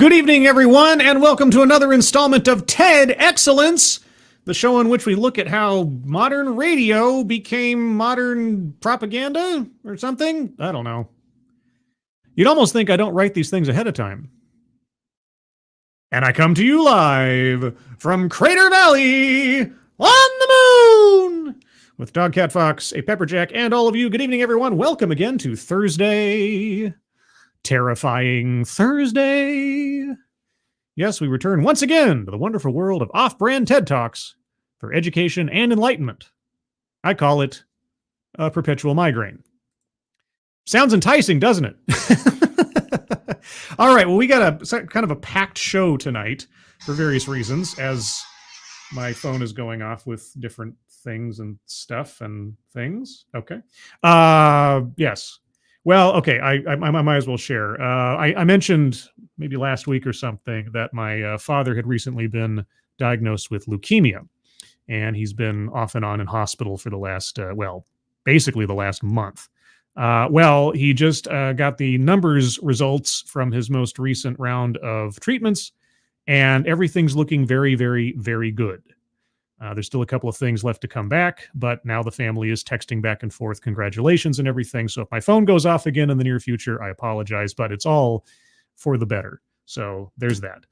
Good evening, everyone, and welcome to another installment of TED Excellence, the show in which we look at how modern radio became modern propaganda or something. I don't know. You'd almost think I don't write these things ahead of time. And I come to you live from Crater Valley on the moon with Dog Cat Fox, a Pepperjack, and all of you. Good evening, everyone. Welcome again to Thursday. Terrifying Thursday. Yes, we return once again to the wonderful world of off-brand TED Talks for education and enlightenment. I call it a perpetual migraine. Sounds enticing, doesn't it? All right, well, we got a kind of a packed show tonight for various reasons, as my phone is going off with different things and stuff and things. Okay. Yes. Well, okay, I might as well share. I mentioned maybe last week or something that my father had recently been diagnosed with leukemia, and he's been off and on in hospital for the last, basically the last month. He just got the numbers results from his most recent round of treatments, and everything's looking very, very, very good. There's still a couple of things left to come back, but now the family is texting back and forth congratulations and everything. So if my phone goes off again in the near future, I apologize, but it's all for the better. So there's that.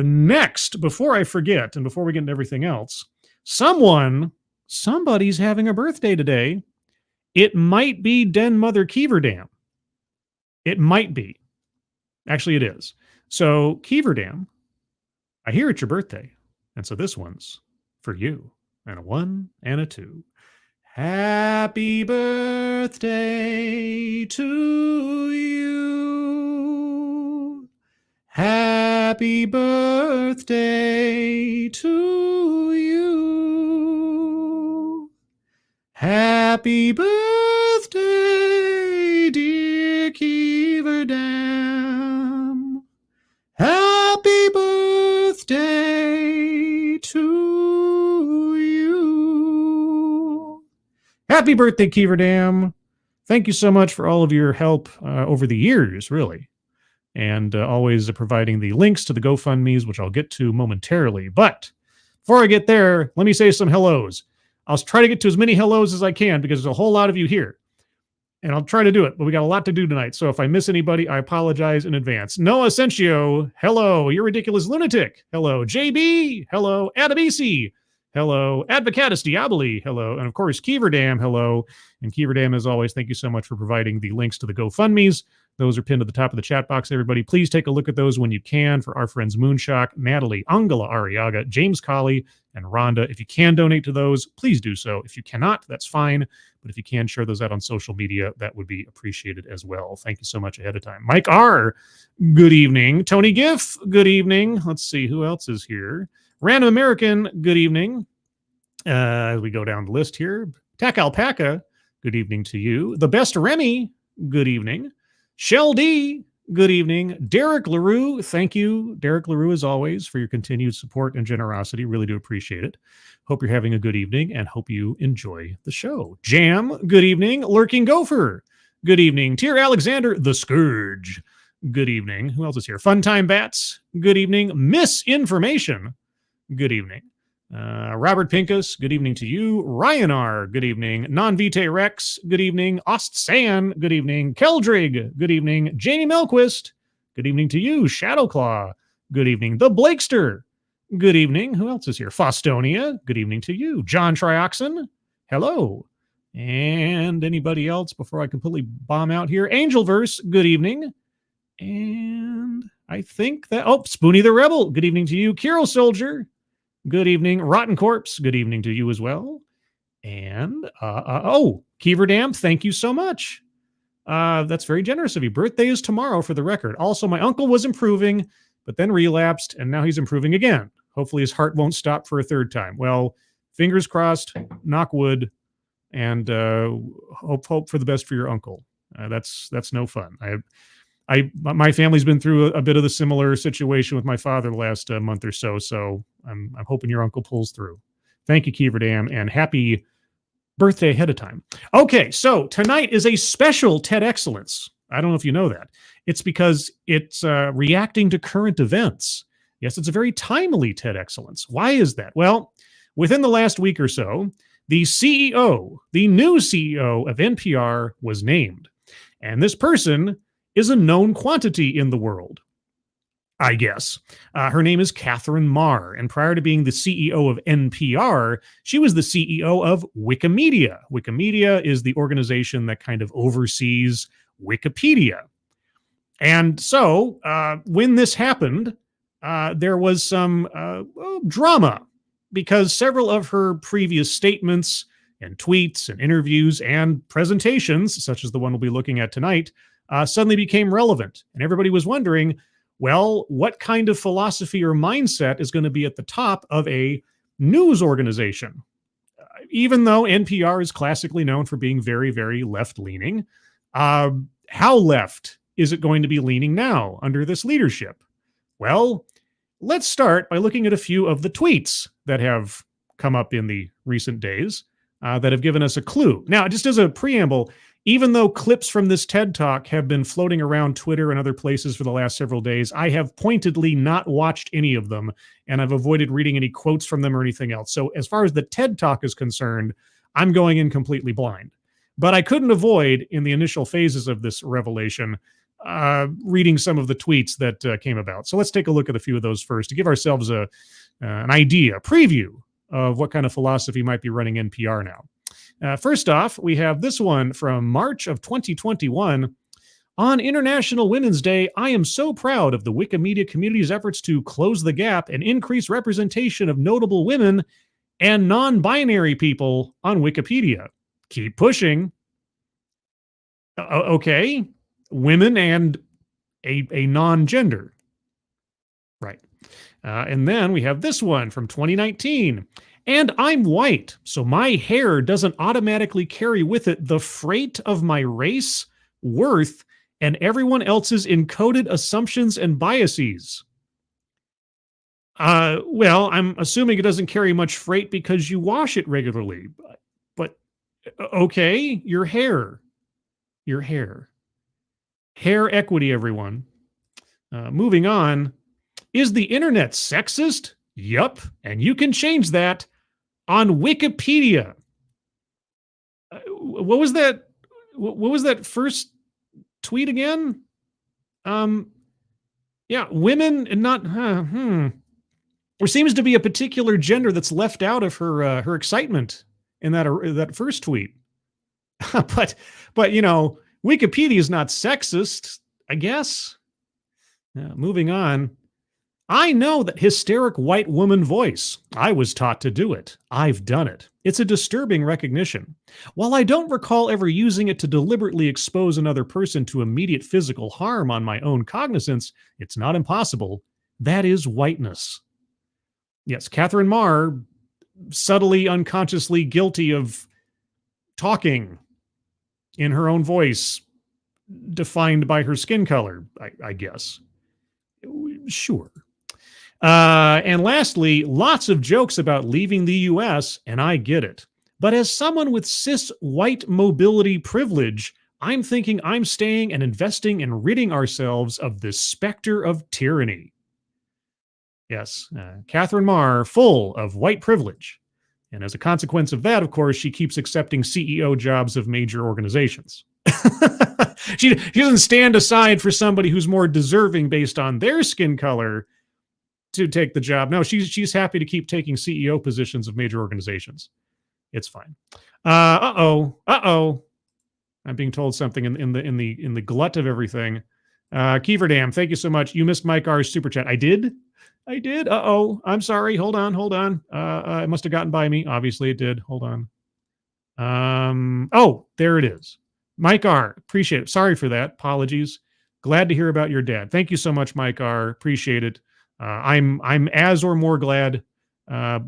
Next, before I forget, and before we get into everything else, somebody's having a birthday today. It might be Den Mother Keeverdam. It might be. Actually, it is. So Keeverdam, I hear it's your birthday. And so this one's for you. And a 1 and a 2. Happy birthday to you. Happy birthday to you. Happy birthday, dear Keeverdam. Happy birthday to you. Happy birthday, Keeverdam. Thank you so much for all of your help over the years, really. And always providing the links to the GoFundMes, which I'll get to momentarily. But before I get there, let me say some hellos. I'll try to get to as many hellos as I can because there's a whole lot of you here. And I'll try to do it, but we got a lot to do tonight. So if I miss anybody, I apologize in advance. Noah Asensio, hello. You're ridiculous lunatic. Hello. JB, hello. Adabisi, hello. Advocatus Diaboli, hello. And of course, Keeverdam, hello. And Keeverdam, as always, thank you so much for providing the links to the GoFundMes. Those are pinned at the top of the chat box, everybody. Please take a look at those when you can for our friends Moonshock, Natalie, Angela Arriaga, James Colley, and Rhonda. If you can donate to those, please do so. If you cannot, that's fine. But if you can share those out on social media, that would be appreciated as well. Thank you so much ahead of time. Mike R., good evening. Tony Giff, good evening. Let's see, who else is here? Random American, good evening. As we go down the list here. Tack Alpaca, good evening to you. The Best Remy, good evening. Shell D, good evening. Derek LaRue, thank you, Derek LaRue, as always, for your continued support and generosity. Really do appreciate it. Hope you're having a good evening and hope you enjoy the show. Jam, good evening. Lurking Gopher, good evening. Tier Alexander, the Scourge, good evening. Who else is here? Funtime Bats, good evening. Misinformation, good evening. Robert Pincus, good evening to you. Ryan R., good evening. Non-Vitae Rex, good evening. Ost San, good evening. Keldrig, good evening. Jamie Melquist, good evening to you. Shadowclaw, good evening. The Blakester, good evening. Who else is here? Fostonia, good evening to you. John Trioxin, hello. And anybody else before I completely bomb out here? Angelverse, good evening. And I think that, Spoonie the Rebel, good evening to you. Kiro Soldier, good evening. Rotten Corpse, good evening to you as well. And, Keeverdam, thank you so much. That's very generous of you. Birthday is tomorrow, for the record. Also, my uncle was improving, but then relapsed, and now he's improving again. Hopefully his heart won't stop for a third time. Well, fingers crossed, knock wood, and hope for the best for your uncle. That's no fun. My family's been through a bit of the similar situation with my father the last month or so. So I'm hoping your uncle pulls through. Thank you, Keeverdam, and happy birthday ahead of time. Okay, so tonight is a special TED Excellence. I don't know if you know that. It's because it's reacting to current events. Yes, it's a very timely TED Excellence. Why is that? Well, within the last week or so, the CEO, the new CEO of NPR was named. And this person is a known quantity in the world, I guess. Her name is Katherine Maher. And prior to being the CEO of NPR, she was the CEO of Wikimedia. Wikimedia is the organization that kind of oversees Wikipedia. And so when this happened, there was some drama because several of her previous statements and tweets and interviews and presentations, such as the one we'll be looking at tonight, suddenly became relevant. And everybody was wondering, well, what kind of philosophy or mindset is going to be at the top of a news organization? Even though NPR is classically known for being very, very left-leaning, how left is it going to be leaning now under this leadership? Well, let's start by looking at a few of the tweets that have come up in the recent days that have given us a clue. Now, just as a preamble, even though clips from this TED Talk have been floating around Twitter and other places for the last several days, I have pointedly not watched any of them, and I've avoided reading any quotes from them or anything else. So as far as the TED Talk is concerned, I'm going in completely blind. But I couldn't avoid, in the initial phases of this revelation, reading some of the tweets that came about. So let's take a look at a few of those first to give ourselves an idea, a preview of what kind of philosophy might be running NPR now. First off, we have this one from March of 2021. On International Women's Day, I am so proud of the Wikimedia community's efforts to close the gap and increase representation of notable women and non-binary people on Wikipedia. Keep pushing. Okay. Women and a non-gender. Right. And then we have this one from 2019. And I'm white, so my hair doesn't automatically carry with it the freight of my race, worth, and everyone else's encoded assumptions and biases. Well, I'm assuming it doesn't carry much freight because you wash it regularly. But okay, your hair. Hair equity, everyone. Moving on. Is the internet sexist? Yup, and you can change that on Wikipedia. What was that? What was that first tweet again? Yeah, women and not. There seems to be a particular gender that's left out of her excitement in that first tweet. but you know, Wikipedia is not sexist, I guess. Moving on. I know that hysteric white woman voice. I was taught to do it. I've done it. It's a disturbing recognition. While I don't recall ever using it to deliberately expose another person to immediate physical harm on my own cognizance, it's not impossible. That is whiteness. Yes, Katherine Maher, subtly, unconsciously guilty of talking in her own voice, defined by her skin color, I guess. Sure. And lastly, lots of jokes about leaving the US, and I get it. But as someone with cis white mobility privilege, I'm thinking I'm staying and investing in ridding ourselves of this specter of tyranny. Yes, Katherine Maher, full of white privilege. And as a consequence of that, of course, she keeps accepting CEO jobs of major organizations. She doesn't stand aside for somebody who's more deserving based on their skin color to take the job. No, she's happy to keep taking CEO positions of major organizations. It's fine. Uh-oh. I'm being told something in the glut of everything. Keeverdam, thank you so much. You missed Mike R's super chat. I did. Uh-oh. I'm sorry. Hold on. It must have gotten by me. Obviously it did. Hold on. Oh, there it is. Mike R, appreciate it. Sorry for that. Apologies. Glad to hear about your dad. Thank you so much, Mike R. Appreciate it. I'm as or more glad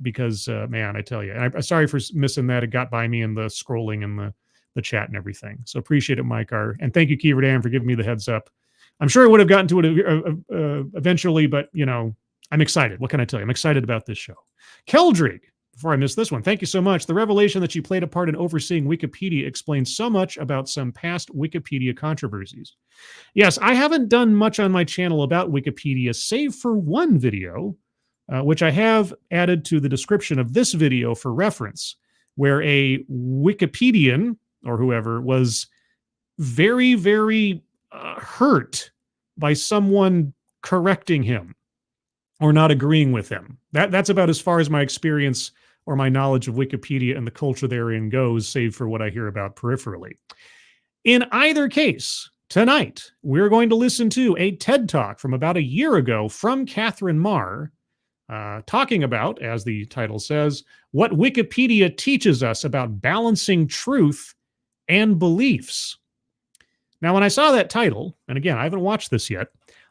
because man, I tell you, I'm sorry for missing that. It got by me in the scrolling and the chat and everything. So appreciate it, Mike R. And thank you, Keeverdam, for giving me the heads up. I'm sure I would have gotten to it eventually, but you know, I'm excited. What can I tell you? I'm excited about this show. Keldrig, before I miss this one, thank you so much. The revelation that you played a part in overseeing Wikipedia explains so much about some past Wikipedia controversies. Yes, I haven't done much on my channel about Wikipedia, save for one video, which I have added to the description of this video for reference, where a Wikipedian or whoever was very, very hurt by someone correcting him or not agreeing with him. That's about as far as my experience or my knowledge of Wikipedia and the culture therein goes, save for what I hear about peripherally. In either case, tonight, we're going to listen to a TED Talk from about a year ago from Katherine Maher, talking about, as the title says, what Wikipedia teaches us about balancing truth and beliefs. Now, when I saw that title, and again, I haven't watched this yet,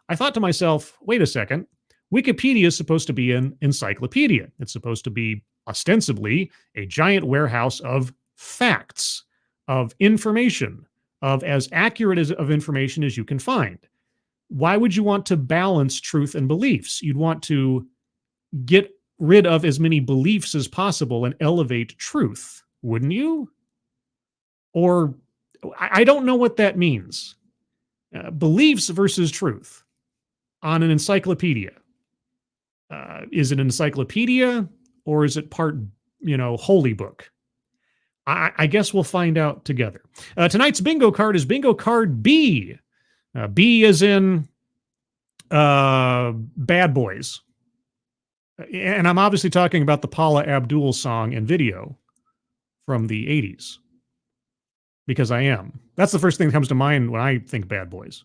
I thought to myself, wait a second, Wikipedia is supposed to be an encyclopedia. It's supposed to be ostensibly a giant warehouse of facts, of information, of as accurate of information as you can find. Why would you want to balance truth and beliefs? You'd want to get rid of as many beliefs as possible and elevate truth, wouldn't you? Or I don't know what that means. Beliefs versus truth on an encyclopedia. Is it an encyclopedia or is it part, holy book? I guess we'll find out together. Tonight's bingo card is bingo card B. B as in Bad Boys. And I'm obviously talking about the Paula Abdul song and video from the 80s. Because I am. That's the first thing that comes to mind when I think Bad Boys.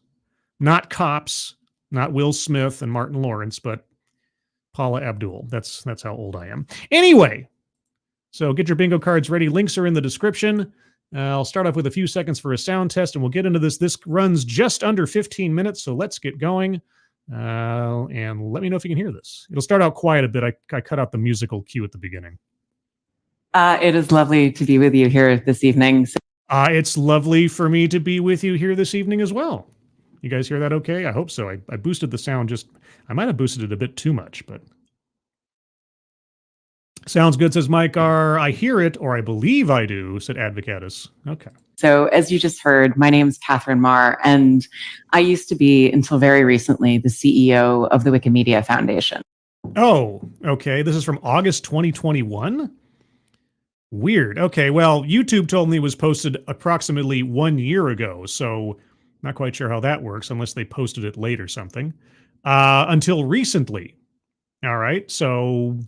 Not Cops, not Will Smith and Martin Lawrence, but Paula Abdul. That's how old I am. Anyway, so get your bingo cards ready. Links are in the description. I'll start off with a few seconds for a sound test, and we'll get into this. This runs just under 15 minutes, so let's get going. And let me know if you can hear this. It'll start out quiet a bit. I cut out the musical cue at the beginning. It is lovely to be with you here this evening. It's lovely for me to be with you here this evening as well. You guys hear that okay? I hope so. I boosted the sound I might have boosted it a bit too much, but sounds good, says Mike R. I hear it, or I believe I do, said Advocatus. Okay. So as you just heard, my name is Katherine Maher, and I used to be, until very recently, the CEO of the Wikimedia Foundation. Oh, okay. This is from August 2021? Weird. Okay, well, YouTube told me it was posted approximately 1 year ago, so not quite sure how that works unless they posted it late or something. Until recently. All right, so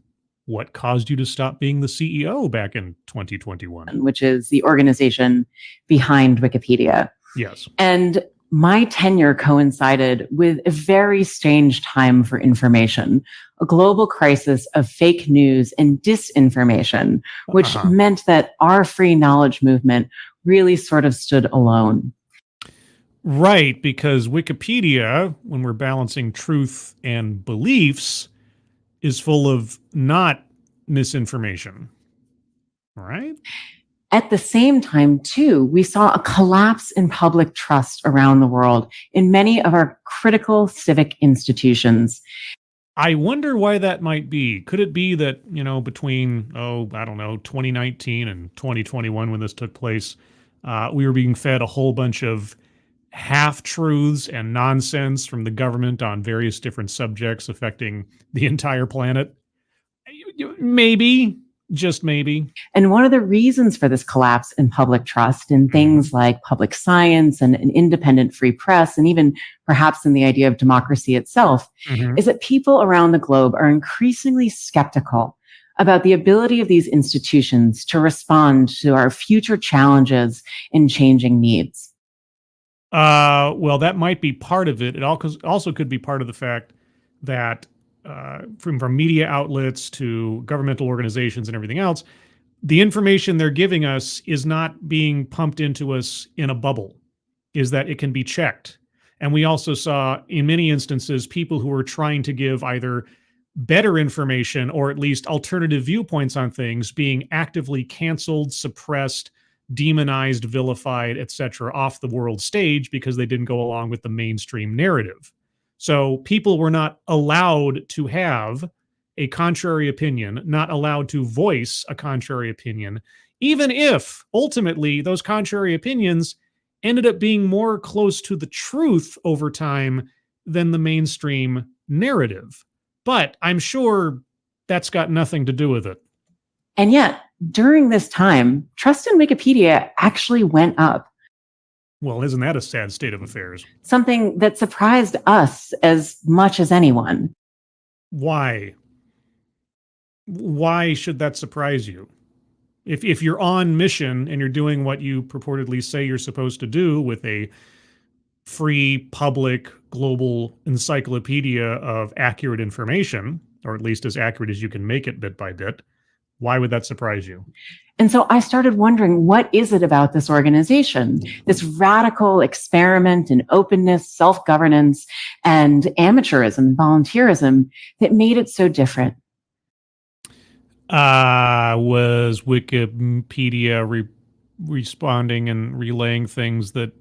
what caused you to stop being the CEO back in 2021? Which is the organization behind Wikipedia. Yes. And my tenure coincided with a very strange time for information, a global crisis of fake news and disinformation, which meant that our free knowledge movement really sort of stood alone. Right, because Wikipedia, when we're balancing truth and beliefs, is full of not misinformation. Right? At the same time, too, we saw a collapse in public trust around the world in many of our critical civic institutions. I wonder why that might be. Could it be that, between, 2019 and 2021 when this took place, we were being fed a whole bunch of half-truths and nonsense from the government on various different subjects affecting the entire planet? Maybe. Just maybe. And one of the reasons for this collapse in public trust in things like public science and an independent free press, and even perhaps in the idea of democracy itself, is that people around the globe are increasingly skeptical about the ability of these institutions to respond to our future challenges and changing needs. Well, that might be part of it. It also could be part of the fact that from media outlets to governmental organizations and everything else, the information they're giving us is not being pumped into us in a bubble, is that it can be checked. And we also saw, in many instances, people who were trying to give either better information or at least alternative viewpoints on things being actively canceled, suppressed, demonized, vilified, etc., off the world stage because they didn't go along with the mainstream narrative. So people were not allowed to have a contrary opinion, not allowed to voice a contrary opinion, even if ultimately those contrary opinions ended up being more close to the truth over time than the mainstream narrative. But I'm sure that's got nothing to do with it. And yet, during this time, trust in Wikipedia actually went up. Well, isn't that a sad state of affairs? Something that surprised us as much as anyone. Why? Why should that surprise you? If you're on mission and you're doing what you purportedly say you're supposed to do with a free, public, global encyclopedia of accurate information, or at least as accurate as you can make it bit by bit, why would that surprise you? And so I started wondering, what is it about this organization, this radical experiment in openness, self-governance, and amateurism, volunteerism, that made it so different? Was Wikipedia responding and relaying things that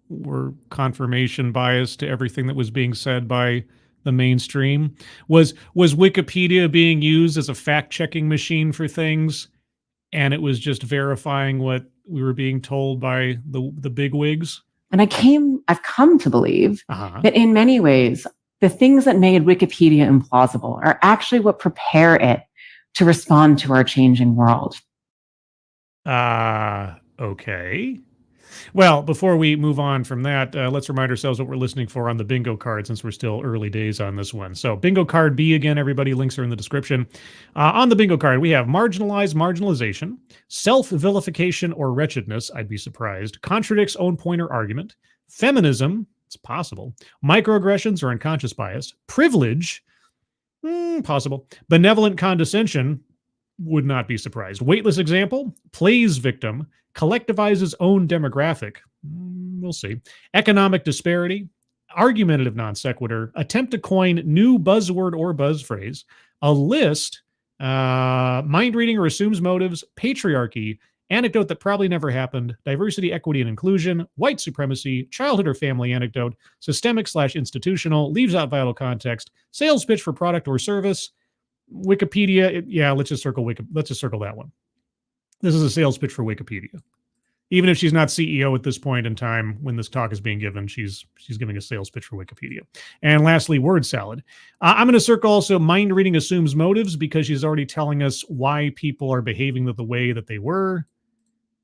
were confirmation bias to everything that was being said by the mainstream? Was Wikipedia being used as a fact-checking machine for things, and it was just verifying what we were being told by the bigwigs? And I've come to believe Uh-huh. that in many ways, the things that made Wikipedia implausible are actually what prepare it to respond to our changing world. Okay. Well, before we move on from that, let's remind ourselves what we're listening for on the bingo card, since we're still early days on this one. So bingo card B again, everybody, links are in the description. On the bingo card, we have marginalized marginalization, self-vilification or wretchedness, I'd be surprised, contradicts own point or argument, feminism, it's possible, microaggressions or unconscious bias, privilege, possible, benevolent condescension, would not be surprised. Weightless example, plays victim, collectivizes own demographic. We'll see. Economic disparity, argumentative non sequitur, attempt to coin new buzzword or buzz phrase, a list, mind reading or assumes motives, patriarchy, anecdote that probably never happened, diversity, equity, and inclusion, white supremacy, childhood or family anecdote, systemic/institutional, leaves out vital context, sales pitch for product or service, Wikipedia. Let's just circle that one. This is a sales pitch for Wikipedia. Even if she's not CEO at this point in time when this talk is being given, she's giving a sales pitch for Wikipedia. And lastly, word salad. I'm going to circle also mind reading assumes motives, because she's already telling us why people are behaving the way that they were,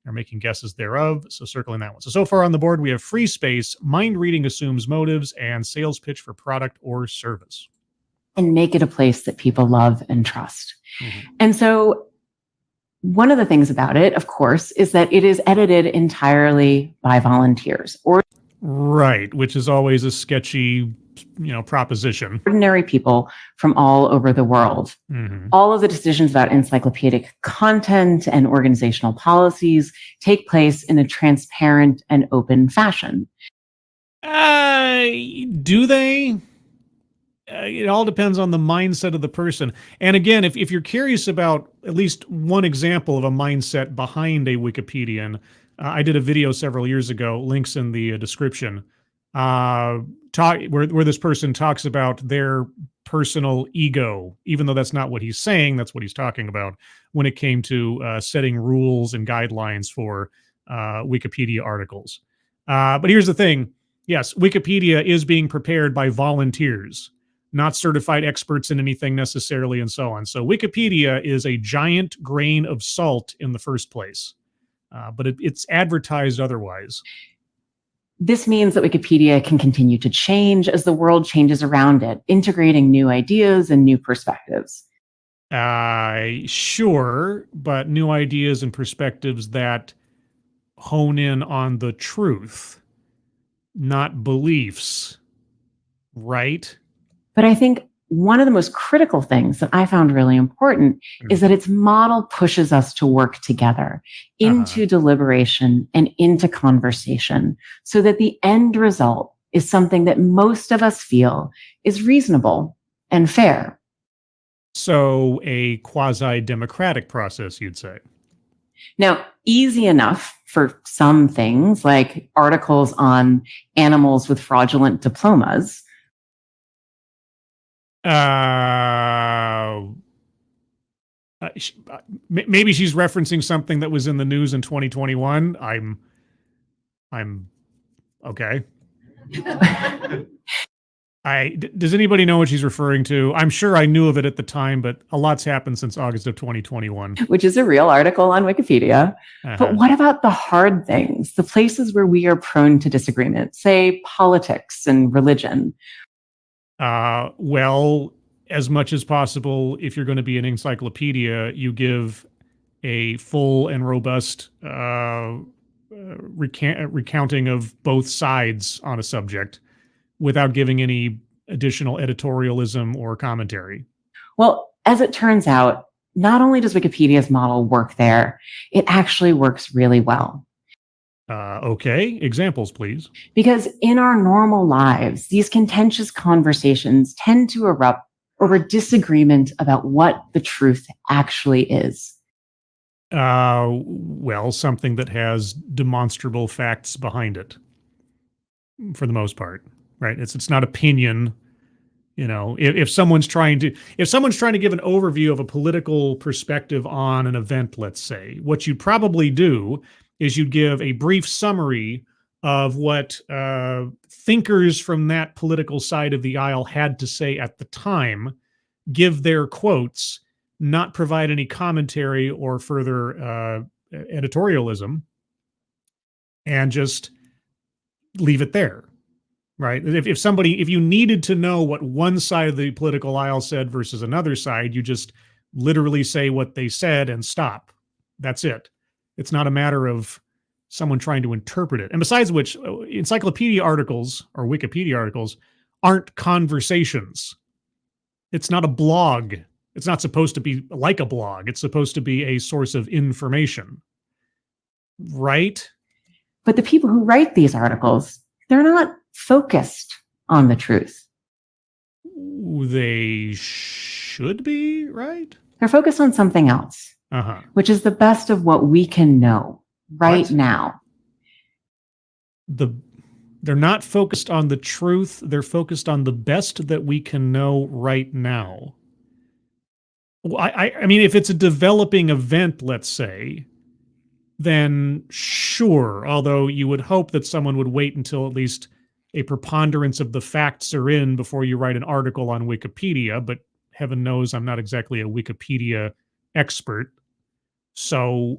or making guesses thereof. So circling that one. So far on the board, we have free space, mind reading assumes motives, and sales pitch for product or service. And make it a place that people love and trust. Mm-hmm. And so one of the things about it, of course, is that it is edited entirely by volunteers. Right, which is always a sketchy, proposition. Ordinary people from all over the world. Mm-hmm. All of the decisions about encyclopedic content and organizational policies take place in a transparent and open fashion. Do they? It all depends on the mindset of the person. And again, if you're curious about at least one example of a mindset behind a Wikipedian, I did a video several years ago, links in the description, where this person talks about their personal ego, even though that's not what he's saying, that's what he's talking about when it came to setting rules and guidelines for Wikipedia articles. But here's the thing. Yes, Wikipedia is being prepared by volunteers, not certified experts in anything necessarily, and so on. So Wikipedia is a giant grain of salt in the first place, but it's advertised otherwise. This means that Wikipedia can continue to change as the world changes around it, integrating new ideas and new perspectives. Sure, but new ideas and perspectives that hone in on the truth, not beliefs, right? But I think one of the most critical things that I found really important is that its model pushes us to work together into deliberation and into conversation, so that the end result is something that most of us feel is reasonable and fair. So a quasi-democratic process, you'd say. Now, easy enough for some things, like articles on animals with fraudulent diplomas. Maybe she's referencing something that was in the news in 2021. I'm okay. Does anybody know what she's referring to? I'm sure I knew of it at the time, but a lot's happened since August of 2021. Which is a real article on Wikipedia. But what about the hard things, the places where we are prone to disagreement, say politics and religion? Well, as much as possible, if you're going to be an encyclopedia, you give a full and robust recounting of both sides on a subject without giving any additional editorialism or commentary. Well, as it turns out, not only does Wikipedia's model work there, it actually works really well. Okay, examples, please. Because in our normal lives, these contentious conversations tend to erupt over disagreement about what the truth actually is. Well, something that has demonstrable facts behind it, for the most part, right? It's not opinion. You know, if someone's trying to give an overview of a political perspective on an event, let's say, what you'd probably do is you'd give a brief summary of what thinkers from that political side of the aisle had to say at the time, give their quotes, not provide any commentary or further editorialism, and just leave it there. Right. If you needed to know what one side of the political aisle said versus another side, you just literally say what they said and stop. That's it. It's not a matter of someone trying to interpret it. And besides which, encyclopedia articles or Wikipedia articles aren't conversations. It's not a blog. It's not supposed to be like a blog. It's supposed to be a source of information. Right? But the people who write these articles, they're not focused on the truth. They should be, right? They're focused on something else, which is the best of what we can know right now. They're not focused on the truth. They're focused on the best that we can know right now. I mean, if it's a developing event, let's say, then sure. Although you would hope that someone would wait until at least a preponderance of the facts are in before you write an article on Wikipedia, but heaven knows I'm not exactly a Wikipedia expert. So,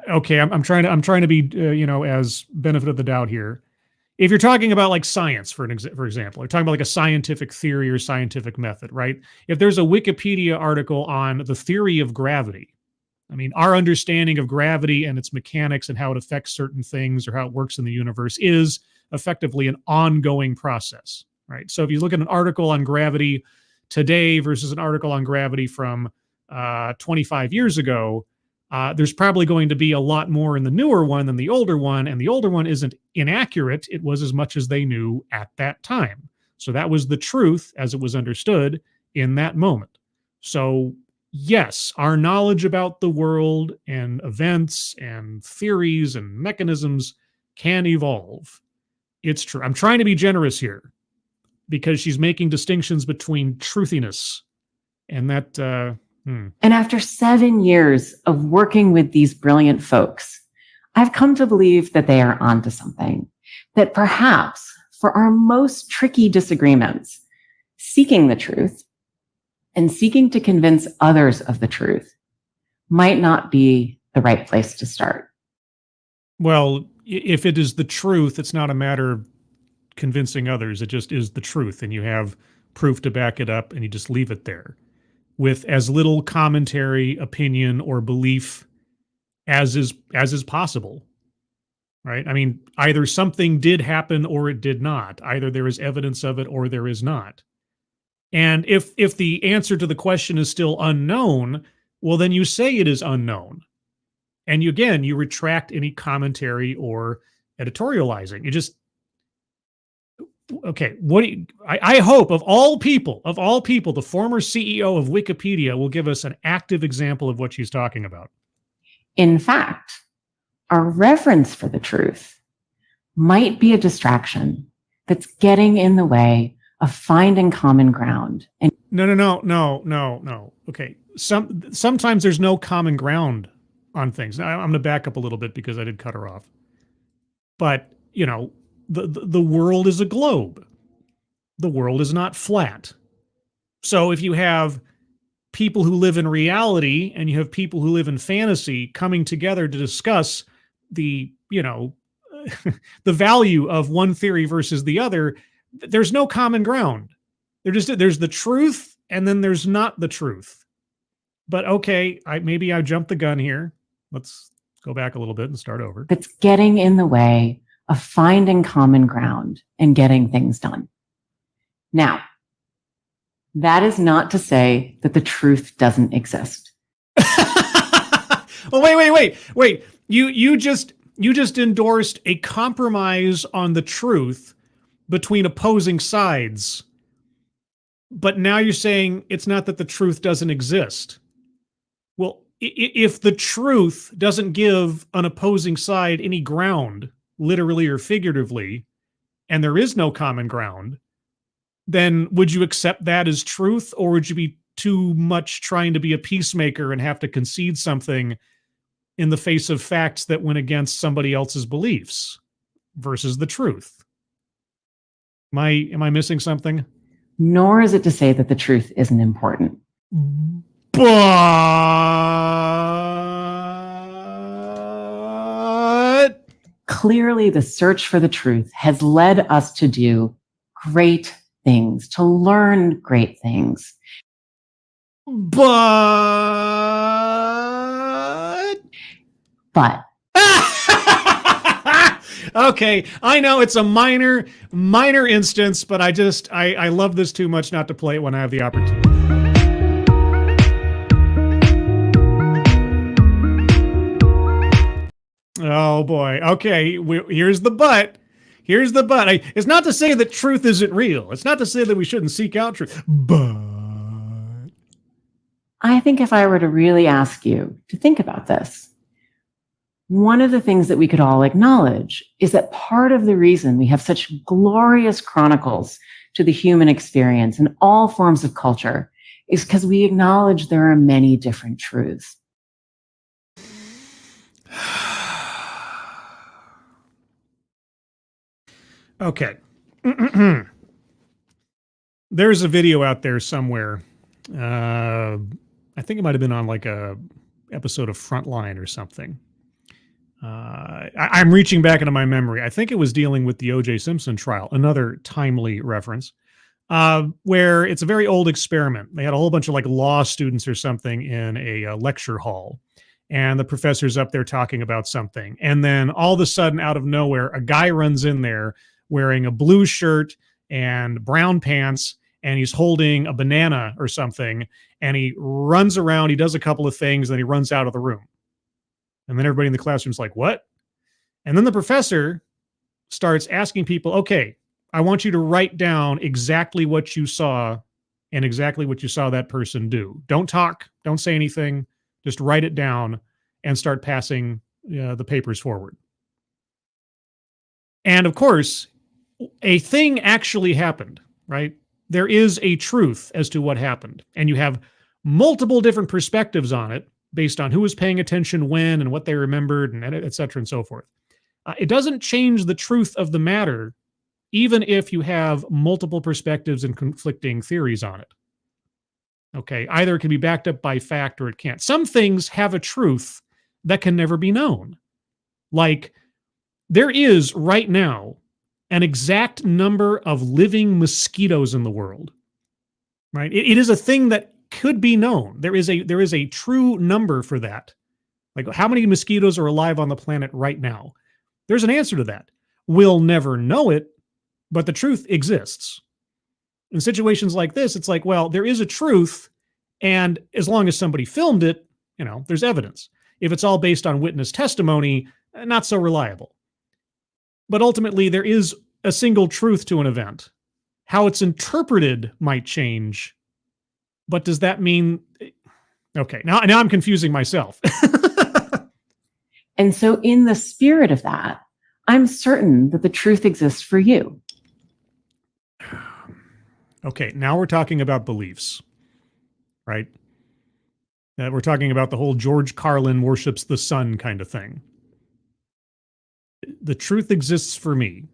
okay, I'm trying to be, as benefit of the doubt here. If you're talking about like science, for example, you're talking about like a scientific theory or scientific method, right? If there's a Wikipedia article on the theory of gravity, I mean, our understanding of gravity and its mechanics and how it affects certain things or how it works in the universe is effectively an ongoing process, right? So if you look at an article on gravity today versus an article on gravity from 25 years ago, there's probably going to be a lot more in the newer one than the older one, and the older one isn't inaccurate. It was as much as they knew at that time. So that was the truth as it was understood in that moment. So yes, our knowledge about the world and events and theories and mechanisms can evolve. It's true. I'm trying to be generous here because she's making distinctions between truthiness and that. And after 7 years of working with these brilliant folks, I've come to believe that they are onto something, that perhaps for our most tricky disagreements, seeking the truth and seeking to convince others of the truth might not be the right place to start. Well, if it is the truth, it's not a matter of convincing others. It just is the truth, and you have proof to back it up, and you just leave it there with as little commentary, opinion, or belief as is possible. Right? I mean, either something did happen or it did not. Either there is evidence of it or there is not. And if the answer to the question is still unknown, well, then you say it is unknown. And you retract any commentary or editorializing. You just, okay, I hope of all people, the former CEO of Wikipedia will give us an active example of what she's talking about. In fact, our reverence for the truth might be a distraction that's getting in the way of finding common ground. And No. Okay. Sometimes there's no common ground on things. I'm going to back up a little bit because I did cut her off. But, the world is a globe. The world is not flat. So if you have people who live in reality and you have people who live in fantasy coming together to discuss the, the value of one theory versus the other, there's no common ground. There's the truth and then there's not the truth. But okay, maybe I jumped the gun here. Let's go back a little bit and start over. That's getting in the way of finding common ground and getting things done. Now, that is not to say that the truth doesn't exist. Oh, wait. You just endorsed a compromise on the truth between opposing sides. But now you're saying it's not that the truth doesn't exist. Well, if the truth doesn't give an opposing side any ground, literally or figuratively, and there is no common ground, then would you accept that as truth, or would you be too much trying to be a peacemaker and have to concede something in the face of facts that went against somebody else's beliefs versus the truth? Am I missing something? Nor is it to say that the truth isn't important. But clearly the search for the truth has led us to do great things, to learn great things. But okay, I know it's a minor instance, but I love this too much not to play it when I have the opportunity. Oh boy. Okay, here's the but. It's not to say that truth isn't real. It's not to say that we shouldn't seek out truth. But I think if I were to really ask you to think about this, one of the things that we could all acknowledge is that part of the reason we have such glorious chronicles to the human experience in all forms of culture is because we acknowledge there are many different truths. Okay. There's a video out there somewhere. I think it might have been on like a episode of Frontline or something. I'm reaching back into my memory. I think it was dealing with the O.J. Simpson trial, another timely reference, where it's a very old experiment. They had a whole bunch of like law students or something in a lecture hall, and the professor's up there talking about something. And then all of a sudden, out of nowhere, a guy runs in there wearing a blue shirt and brown pants, and he's holding a banana or something, and he runs around, he does a couple of things, and then he runs out of the room. And then everybody in the classroom's like, what? And then the professor starts asking people, okay, I want you to write down exactly what you saw and exactly what you saw that person do. Don't talk, don't say anything, just write it down and start passing the papers forward. And of course, a thing actually happened, right? There is a truth as to what happened. And you have multiple different perspectives on it based on who was paying attention when and what they remembered, and et cetera and so forth. It doesn't change the truth of the matter, even if you have multiple perspectives and conflicting theories on it. Okay, either it can be backed up by fact or it can't. Some things have a truth that can never be known. Like, there is right now an exact number of living mosquitoes in the world, right? It is a thing that could be known. There is a true number for that. Like, how many mosquitoes are alive on the planet right now? There's an answer to that. We'll never know it, but the truth exists. In situations like this, it's like, well, there is a truth, and as long as somebody filmed it, there's evidence. If it's all based on witness testimony, not so reliable. But ultimately, there is a single truth to an event. How it's interpreted might change, but does that mean... Okay, now I'm confusing myself. And so in the spirit of that, I'm certain that the truth exists for you. Okay, now we're talking about beliefs, right? We're talking about the whole George Carlin worships the sun kind of thing. The truth exists for me.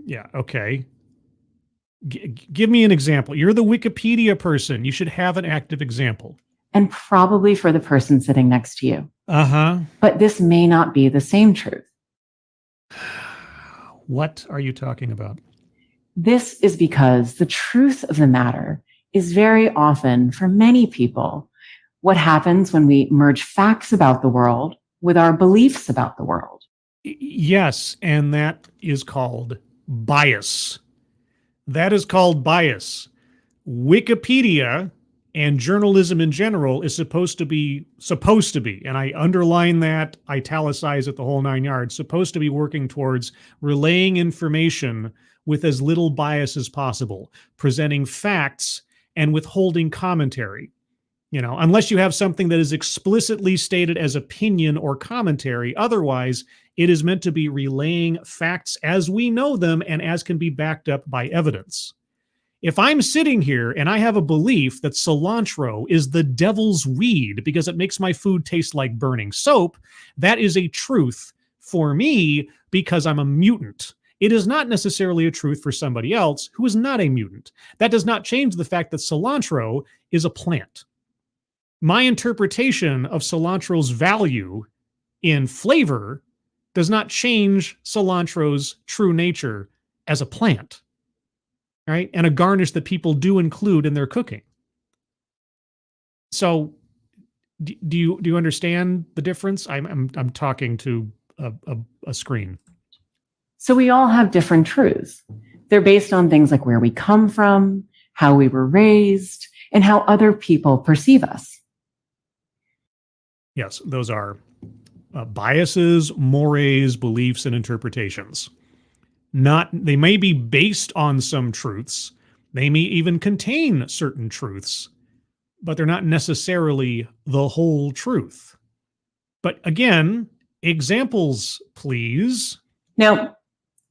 Yeah, okay. Give me an example. You're the Wikipedia person. You should have an active example. And probably for the person sitting next to you. Uh-huh. But this may not be the same truth. What are you talking about? This is because the truth of the matter is very often, for many people, what happens when we merge facts about the world with our beliefs about the world. Yes, and that is called bias. That is called bias. Wikipedia and journalism in general is supposed to be, and I underline that, italicize it the whole 9 yards, supposed to be working towards relaying information with as little bias as possible, presenting facts and withholding commentary. You know, unless you have something that is explicitly stated as opinion or commentary, otherwise it is meant to be relaying facts as we know them and as can be backed up by evidence. If I'm sitting here and I have a belief that cilantro is the devil's weed because it makes my food taste like burning soap, that is a truth for me because I'm a mutant. It is not necessarily a truth for somebody else who is not a mutant. That does not change the fact that cilantro is a plant. My interpretation of cilantro's value in flavor does not change cilantro's true nature as a plant, right? And a garnish that people do include in their cooking. So, do you understand the difference? I'm talking to a screen. So we all have different truths. They're based on things like where we come from, how we were raised, and how other people perceive us. Yes, those are biases, mores, beliefs, and interpretations. They may be based on some truths. They may even contain certain truths, but they're not necessarily the whole truth. But again, examples, please. Now,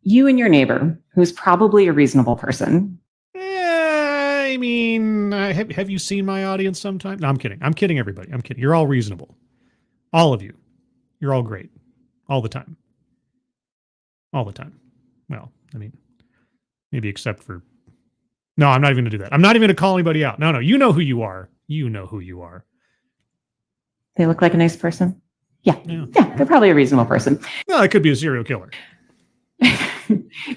you and your neighbor, who's probably a reasonable person. I mean, have you seen my audience sometime? No, I'm kidding. I'm kidding, everybody. I'm kidding. You're all reasonable. All of you. You're all great. All the time. All the time. Well, I mean, maybe except for... No, I'm not even going to do that. I'm not even going to call anybody out. No, you know who you are. You know who you are. They look like a nice person? Yeah, they're probably a reasonable person. No, it could be a serial killer.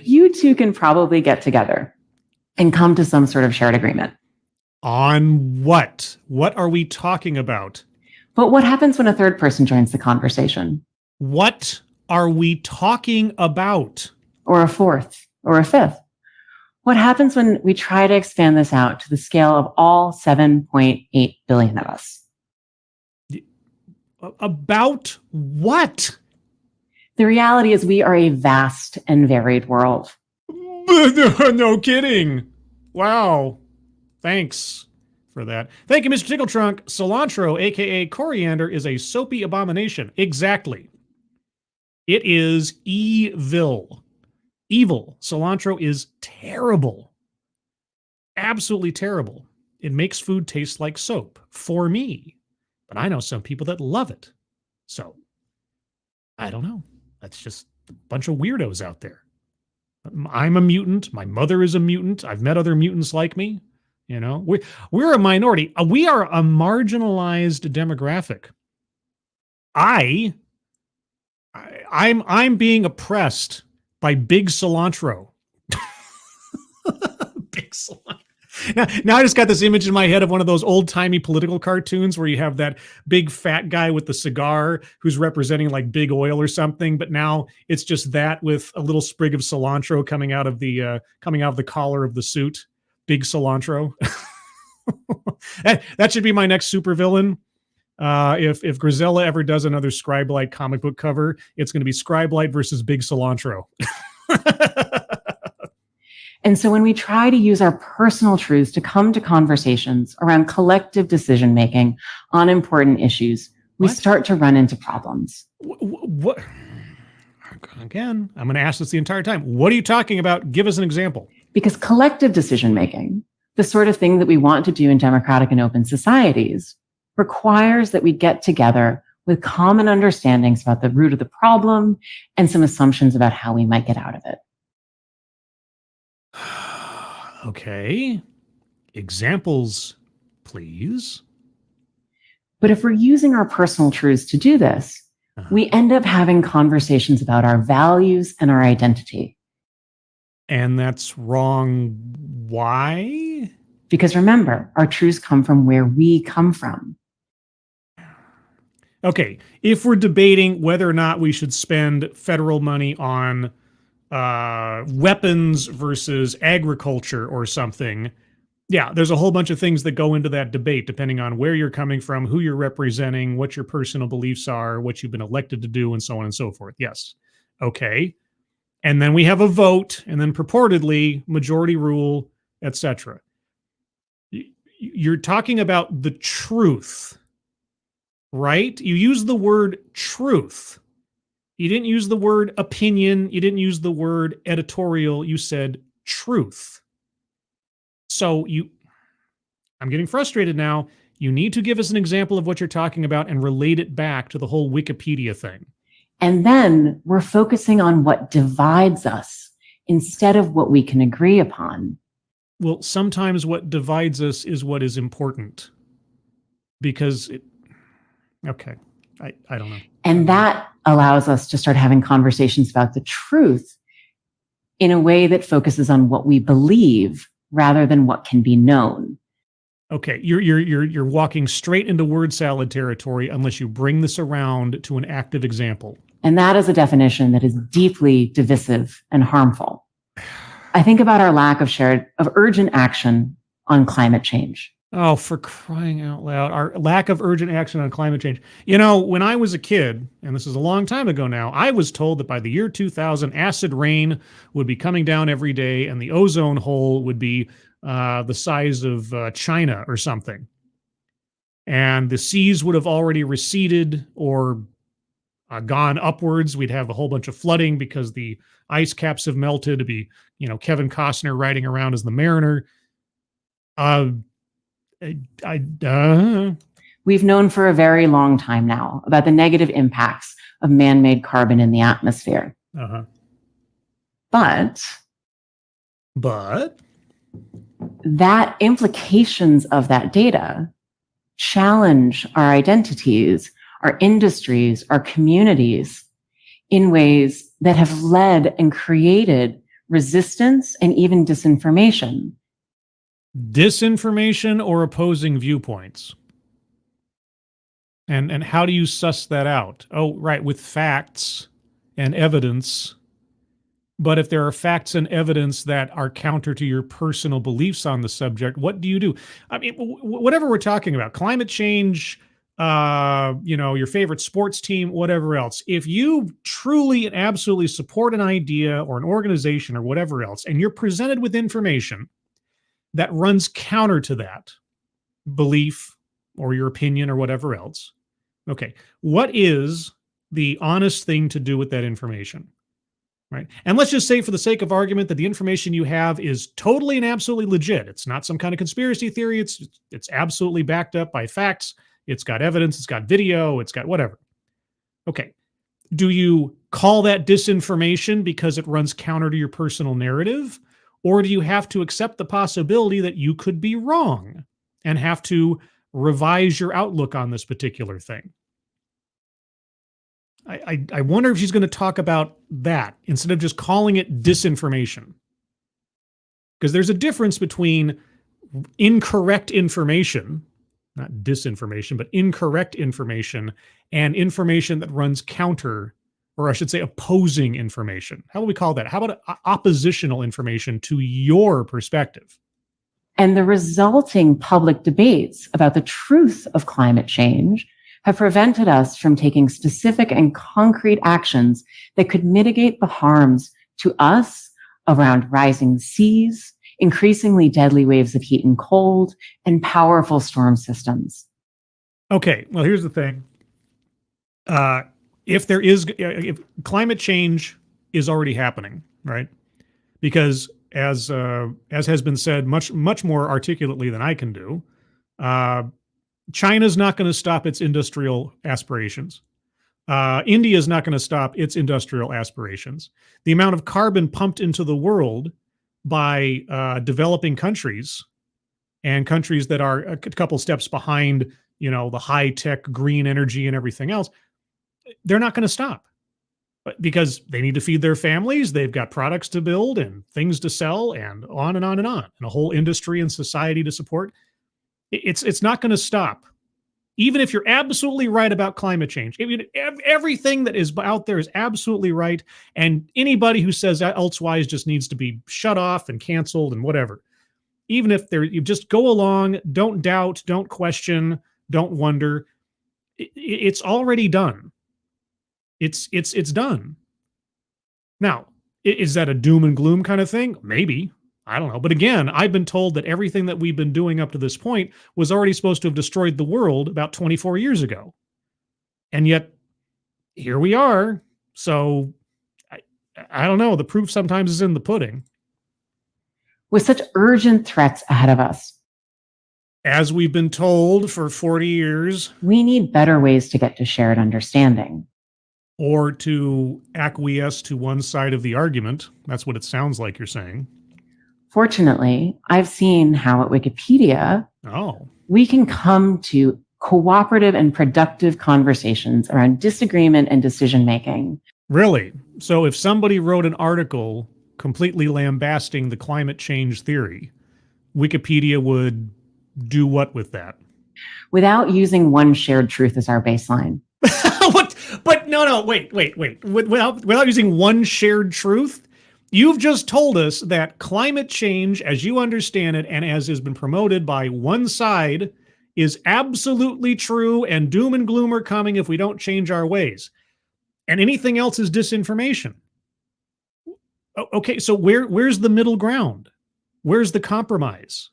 You two can probably get together and come to some sort of shared agreement. On what? What are we talking about? But what happens when a third person joins the conversation? What are we talking about? Or a fourth, or a fifth? What happens when we try to expand this out to the scale of all 7.8 billion of us? About what? The reality is we are a vast and varied world. No kidding. Wow. Thanks for that. Thank you, Mr. Tickletrunk. Cilantro, aka coriander, is a soapy abomination. Exactly. It is evil. Evil. Cilantro is terrible. Absolutely terrible. It makes food taste like soap for me. But I know some people that love it. So, I don't know. That's just a bunch of weirdos out there. I'm a mutant. My mother is a mutant. I've met other mutants like me. You know, we're a minority. We are a marginalized demographic. I'm being oppressed by big cilantro. Big cilantro. Now I just got this image in my head of one of those old-timey political cartoons where you have that big fat guy with the cigar who's representing like big oil or something, but now it's just that with a little sprig of cilantro coming out of the collar of the suit. Big cilantro. that should be my next supervillain. If Grisella ever does another Scribe-Light comic book cover, it's going to be Scribe-Light versus Big Cilantro. And so when we try to use our personal truths to come to conversations around collective decision-making on important issues, we start to run into problems. What? Again, I'm going to ask this the entire time. What are you talking about? Give us an example. Because collective decision-making, The sort of thing that we want to do in democratic and open societies requires that we get together with common understandings about the root of the problem and some assumptions about how we might get out of it. Okay. Examples, please. But if we're using our personal truths to do this, we end up having conversations about our values and our identity. And that's wrong. Why? Because remember, our truths come from where we come from. Okay, if we're debating whether or not we should spend federal money on weapons versus agriculture or something, yeah, there's a whole bunch of things that go into that debate, depending on where you're coming from, who you're representing, what your personal beliefs are, what you've been elected to do, and so on and so forth. Yes. Okay. And then we have a vote, and then purportedly majority rule, etc. You're talking about the truth, right? You use the word truth. You didn't use the word opinion. You didn't use the word editorial. You said truth. So I'm getting frustrated now. You need to give us an example of what you're talking about and relate it back to the whole Wikipedia thing. And then we're focusing on what divides us instead of what we can agree upon. Well, sometimes what divides us is what is important. Because I don't know. And that allows us to start having conversations about the truth in a way that focuses on what we believe rather than what can be known. Okay, you're walking straight into word salad territory unless you bring this around to an active example. And that is a definition that is deeply divisive and harmful. I think about our lack of urgent action on climate change. Oh, for crying out loud. Our lack of urgent action on climate change. You know, when I was a kid, and this is a long time ago now, I was told that by the year 2000, acid rain would be coming down every day and the ozone hole would be the size of China or something. And the seas would have already receded or gone upwards. We'd have a whole bunch of flooding because the ice caps have melted. To be, Kevin Costner riding around as the Mariner. We've known for a very long time now about the negative impacts of man-made carbon in the atmosphere. But that implications of that data challenge our identities, our industries, our communities in ways that have led and created resistance and even disinformation. Disinformation or opposing viewpoints? And how do you suss that out? Oh, right, with facts and evidence. But if there are facts and evidence that are counter to your personal beliefs on the subject, what do you do? I mean, whatever we're talking about, climate change, your favorite sports team, whatever else. If you truly and absolutely support an idea or an organization or whatever else, and you're presented with information that runs counter to that belief or your opinion or whatever else, okay, what is the honest thing to do with that information? Right. And let's just say, for the sake of argument, that the information you have is totally and absolutely legit. It's not some kind of conspiracy theory. It's absolutely backed up by facts. It's got evidence. It's got video. It's got whatever. Okay. Do you call that disinformation because it runs counter to your personal narrative? Or do you have to accept the possibility that you could be wrong and have to revise your outlook on this particular thing? I wonder if she's going to talk about that instead of just calling it disinformation. Because there's a difference between incorrect information, not disinformation, but incorrect information, and information that runs counter, or I should say opposing information. How would we call that? How about oppositional information to your perspective? And the resulting public debates about the truth of climate change have prevented us from taking specific and concrete actions that could mitigate the harms to us around rising seas, increasingly deadly waves of heat and cold, and powerful storm systems. Okay, well, here's the thing. If climate change is already happening, right? Because as has been said much more articulately than I can do, China's not going to stop its industrial aspirations. India is not going to stop its industrial aspirations. The amount of carbon pumped into the world by developing countries and countries that are a couple steps behind, the high tech green energy and everything else, they're not going to stop. But because they need to feed their families, they've got products to build and things to sell and on and on and on, and a whole industry and society to support. It's not going to stop. Even if you're absolutely right about climate change, everything that is out there is absolutely right. And anybody who says that elsewise just needs to be shut off and canceled and whatever. Even if you just go along, don't doubt, don't question, don't wonder. It's already done. It's done. Now, is that a doom and gloom kind of thing? Maybe. I don't know. But again, I've been told that everything that we've been doing up to this point was already supposed to have destroyed the world about 24 years ago. And yet, here we are. So, I don't know. The proof sometimes is in the pudding. With such urgent threats ahead of us, as we've been told for 40 years, we need better ways to get to shared understanding. Or to acquiesce to one side of the argument. That's what it sounds like you're saying. Fortunately, I've seen how at Wikipedia, we can come to cooperative and productive conversations around disagreement and decision-making. Really? So if somebody wrote an article completely lambasting the climate change theory, Wikipedia would do what with that? Without using one shared truth as our baseline. What? But no, wait. Without using one shared truth? You've just told us that climate change, as you understand it, and as has been promoted by one side, is absolutely true, and doom and gloom are coming if we don't change our ways. And anything else is disinformation. Okay, so where's the middle ground? Where's the compromise?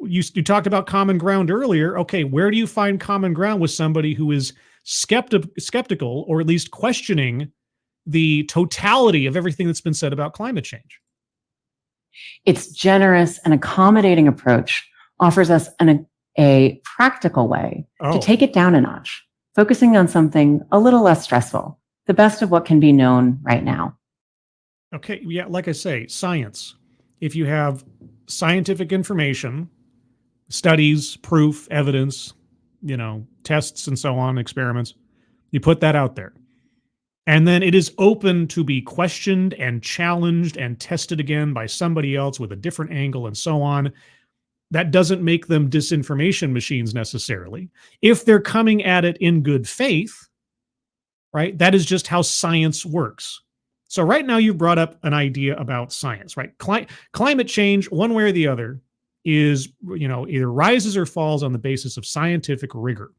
You talked about common ground earlier. Okay, where do you find common ground with somebody who is skeptical, or at least questioning the totality of everything that's been said about climate change? Its generous and accommodating approach offers us a practical way to take it down a notch, focusing on something a little less stressful, the best of what can be known right now. Okay, yeah, like I say, science. If you have scientific information, studies, proof, evidence, tests and so on, experiments, you put that out there. And then it is open to be questioned and challenged and tested again by somebody else with a different angle and so on. That doesn't make them disinformation machines necessarily. If they're coming at it in good faith, right, that is just how science works. So right now you've brought up an idea about science, right? Climate change, one way or the other, is, either rises or falls on the basis of scientific rigor.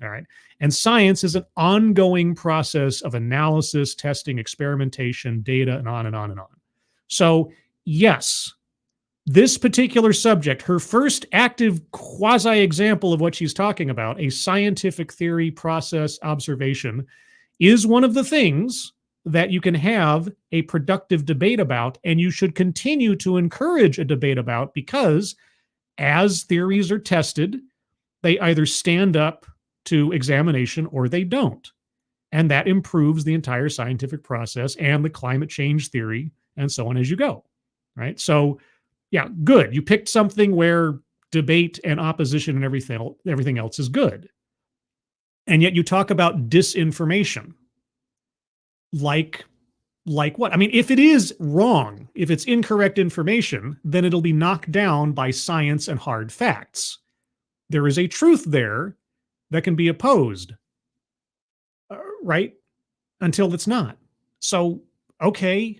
All right. And science is an ongoing process of analysis, testing, experimentation, data, and on and on and on. So, yes, this particular subject, her first active quasi-example of what she's talking about, a scientific theory, process, observation, is one of the things that you can have a productive debate about, and you should continue to encourage a debate about, because as theories are tested, they either stand up to examination or they don't. And that improves the entire scientific process and the climate change theory and so on as you go, right? So, yeah, good. You picked something where debate and opposition and everything else is good. And yet you talk about disinformation. Like what? I mean, if it is wrong, if it's incorrect information, then it'll be knocked down by science and hard facts. There is a truth there that can be opposed, right? Until it's not. So, okay.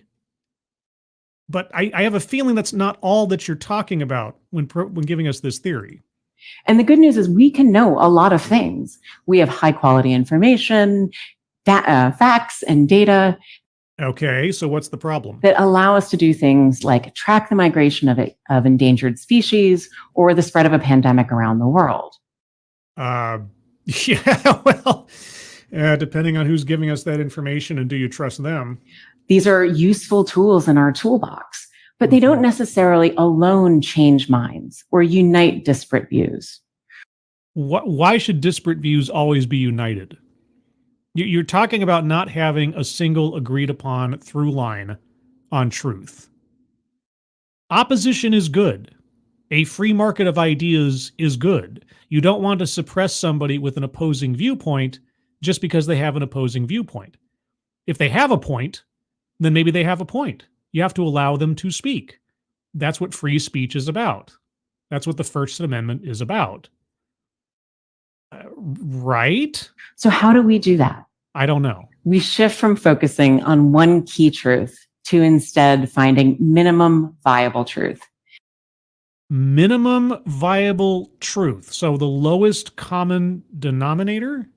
But I have a feeling that's not all that you're talking about when giving us this theory. And the good news is we can know a lot of things. We have high quality information, facts and data. Okay, so what's the problem? That allow us to do things like track the migration of endangered species or the spread of a pandemic around the world. Yeah, well, depending on who's giving us that information, and do you trust them? These are useful tools in our toolbox, but they don't necessarily alone change minds or unite disparate views. Why should disparate views always be united? You're talking about not having a single agreed upon through line on truth. Opposition is good. A free market of ideas is good. You don't want to suppress somebody with an opposing viewpoint just because they have an opposing viewpoint. If they have a point, then maybe they have a point. You have to allow them to speak. That's what free speech is about. That's what the First Amendment is about. Right? So how do we do that? I don't know. We shift from focusing on one key truth to instead finding minimum viable truth. Minimum viable truth. So the lowest common denominator?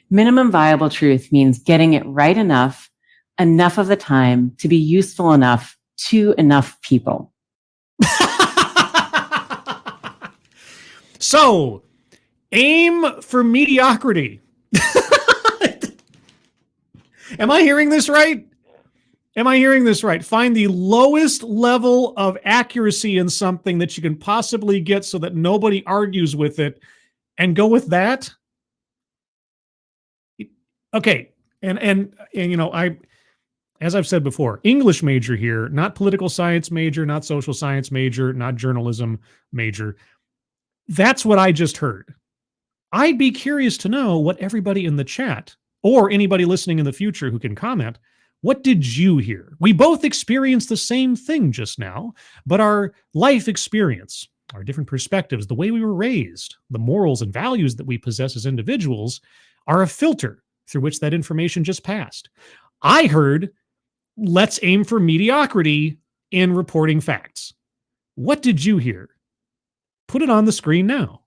Minimum viable truth means getting it right enough of the time to be useful enough to enough people. So, aim for mediocrity. Am I hearing this right? Find the lowest level of accuracy in something that you can possibly get so that nobody argues with it, and go with that. Okay. And as I've said before, English major here, not political science major, not social science major, not journalism major. That's what I just heard. I'd be curious to know what everybody in the chat, or anybody listening in the future who can comment, what did you hear? We both experienced the same thing just now, but our life experience, our different perspectives, the way we were raised, the morals and values that we possess as individuals are a filter through which that information just passed. I heard, let's aim for mediocrity in reporting facts. What did you hear? Put it on the screen now.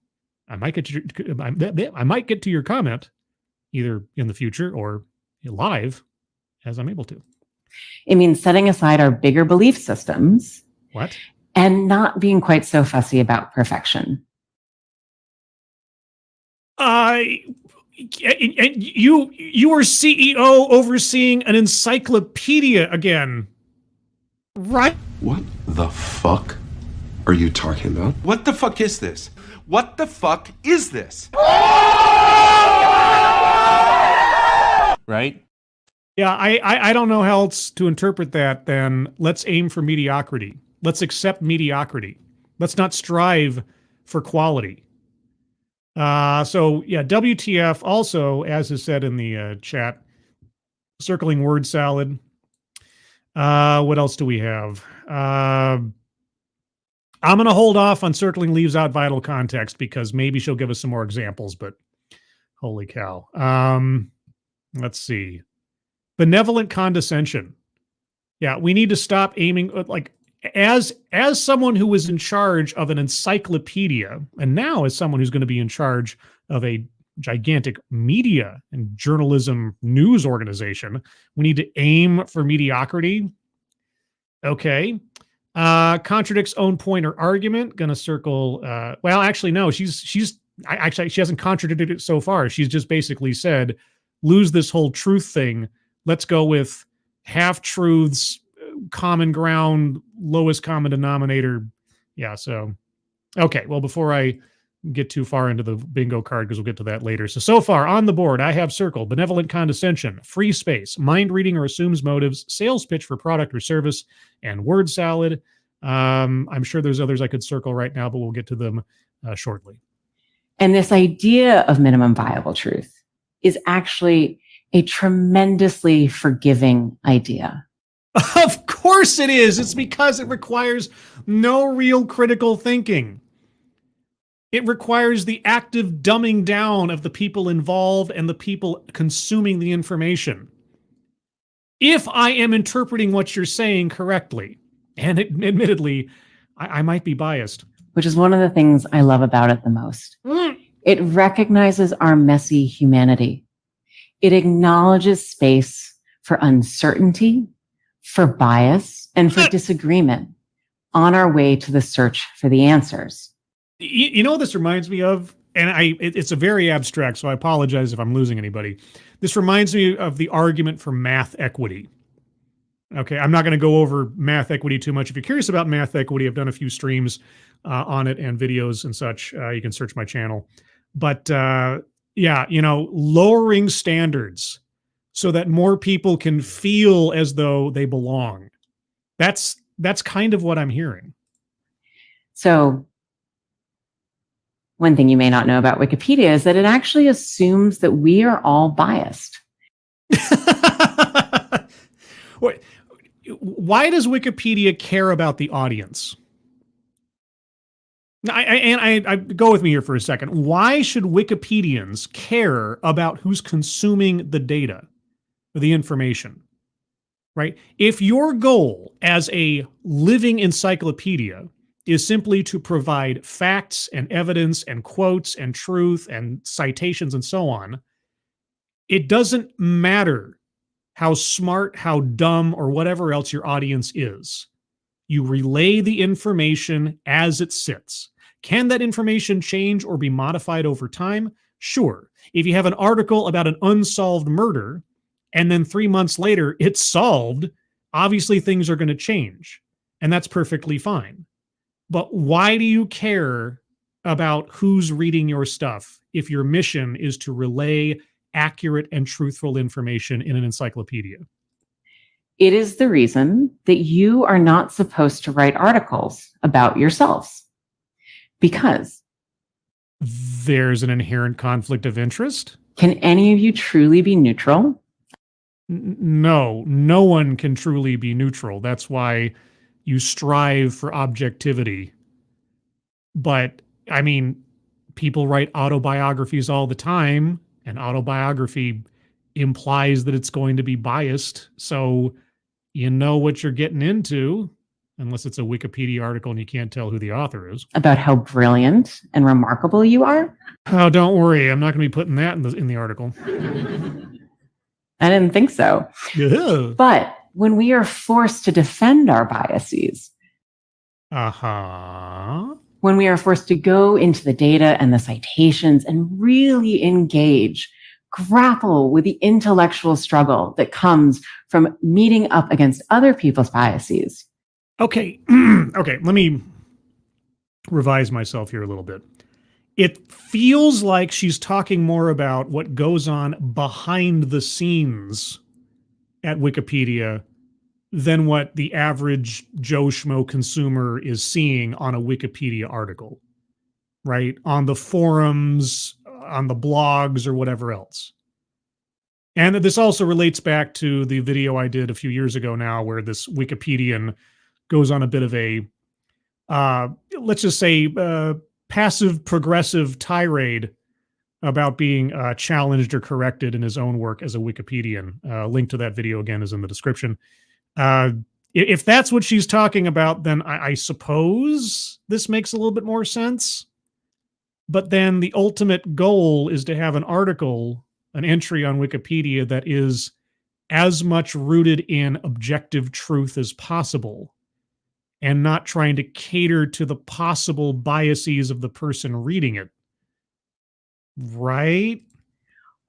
I might get to your comment either in the future or live as I'm able to. It means setting aside our bigger belief systems. What? And not being quite so fussy about perfection. You are CEO overseeing an encyclopedia again, right? What the fuck are you talking about? What the fuck is this? What the fuck is this? Right? Yeah, I don't know how else to interpret that than let's aim for mediocrity. Let's accept mediocrity. Let's not strive for quality. So yeah, WTF also, as is said in the chat, circling word salad. What else do we have? I'm going to hold off on circling leaves out vital context because maybe she'll give us some more examples, but holy cow. Let's see. Benevolent condescension. Yeah, we need to stop aiming like as someone who was in charge of an encyclopedia, and now as someone who's going to be in charge of a gigantic media and journalism news organization, we need to aim for mediocrity. Okay. Contradicts own point or argument. Gonna circle. Well, actually, no. She hasn't contradicted it so far. She's just basically said, lose this whole truth thing. Let's go with half truths, common ground, lowest common denominator. Yeah. So, okay. Well, before I get too far into the bingo card, because we'll get to that later. So far on the board, I have circled benevolent condescension, free space, mind reading or assumes motives, sales pitch for product or service, and word salad. I'm sure there's others I could circle right now, but we'll get to them shortly. And this idea of minimum viable truth is actually a tremendously forgiving idea. Of course it is. It's because it requires no real critical thinking. It requires the active dumbing down of the people involved and the people consuming the information. If I am interpreting what you're saying correctly, and admittedly, I might be biased. Which is one of the things I love about it the most. It recognizes our messy humanity. It acknowledges space for uncertainty, for bias, and for disagreement on our way to the search for the answers. You know what this reminds me of? it's a very abstract, so I apologize if I'm losing anybody. This reminds me of the argument for math equity. Okay, I'm not going to go over math equity too much. If you're curious about math equity, I've done a few streams on it and videos and such. You can search my channel. But yeah, lowering standards so that more people can feel as though they belong. That's kind of what I'm hearing. So one thing you may not know about Wikipedia is that it actually assumes that we are all biased. Why does Wikipedia care about the audience? I go with me here for a second. Why should Wikipedians care about who's consuming the data, the information, right? If your goal as a living encyclopedia is simply to provide facts and evidence and quotes and truth and citations and so on, it doesn't matter how smart, how dumb, or whatever else your audience is. You relay the information as it sits. Can that information change or be modified over time? Sure. If you have an article about an unsolved murder, and then 3 months later it's solved, obviously things are going to change. And that's perfectly fine. But why do you care about who's reading your stuff if your mission is to relay accurate and truthful information in an encyclopedia? It is the reason that you are not supposed to write articles about yourselves, because there's an inherent conflict of interest. Can any of you truly be neutral? No one can truly be neutral. That's why you strive for objectivity. But I mean, people write autobiographies all the time, and autobiography implies that it's going to be biased. So you know what you're getting into, unless it's a Wikipedia article and you can't tell who the author is. About how brilliant and remarkable you are? Oh, don't worry. I'm not going to be putting that in the article. I didn't think so. Yeah. But when we are forced to defend our biases, when we are forced to go into the data and the citations and really engage, grapple with the intellectual struggle that comes from meeting up against other people's biases. Okay. Okay. Let me revise myself here a little bit. It feels like she's talking more about what goes on behind the scenes at Wikipedia than what the average Joe Schmo consumer is seeing on a Wikipedia article, right? On the forums, on the blogs, or whatever else. And this also relates back to the video I did a few years ago now, where this Wikipedian goes on a bit of a, let's just say, passive progressive tirade about being challenged or corrected in his own work as a Wikipedian. Link to that video again is in the description. If that's what she's talking about, then I suppose this makes a little bit more sense. But then the ultimate goal is to have an article, an entry on Wikipedia that is as much rooted in objective truth as possible, and not trying to cater to the possible biases of the person reading it. Right?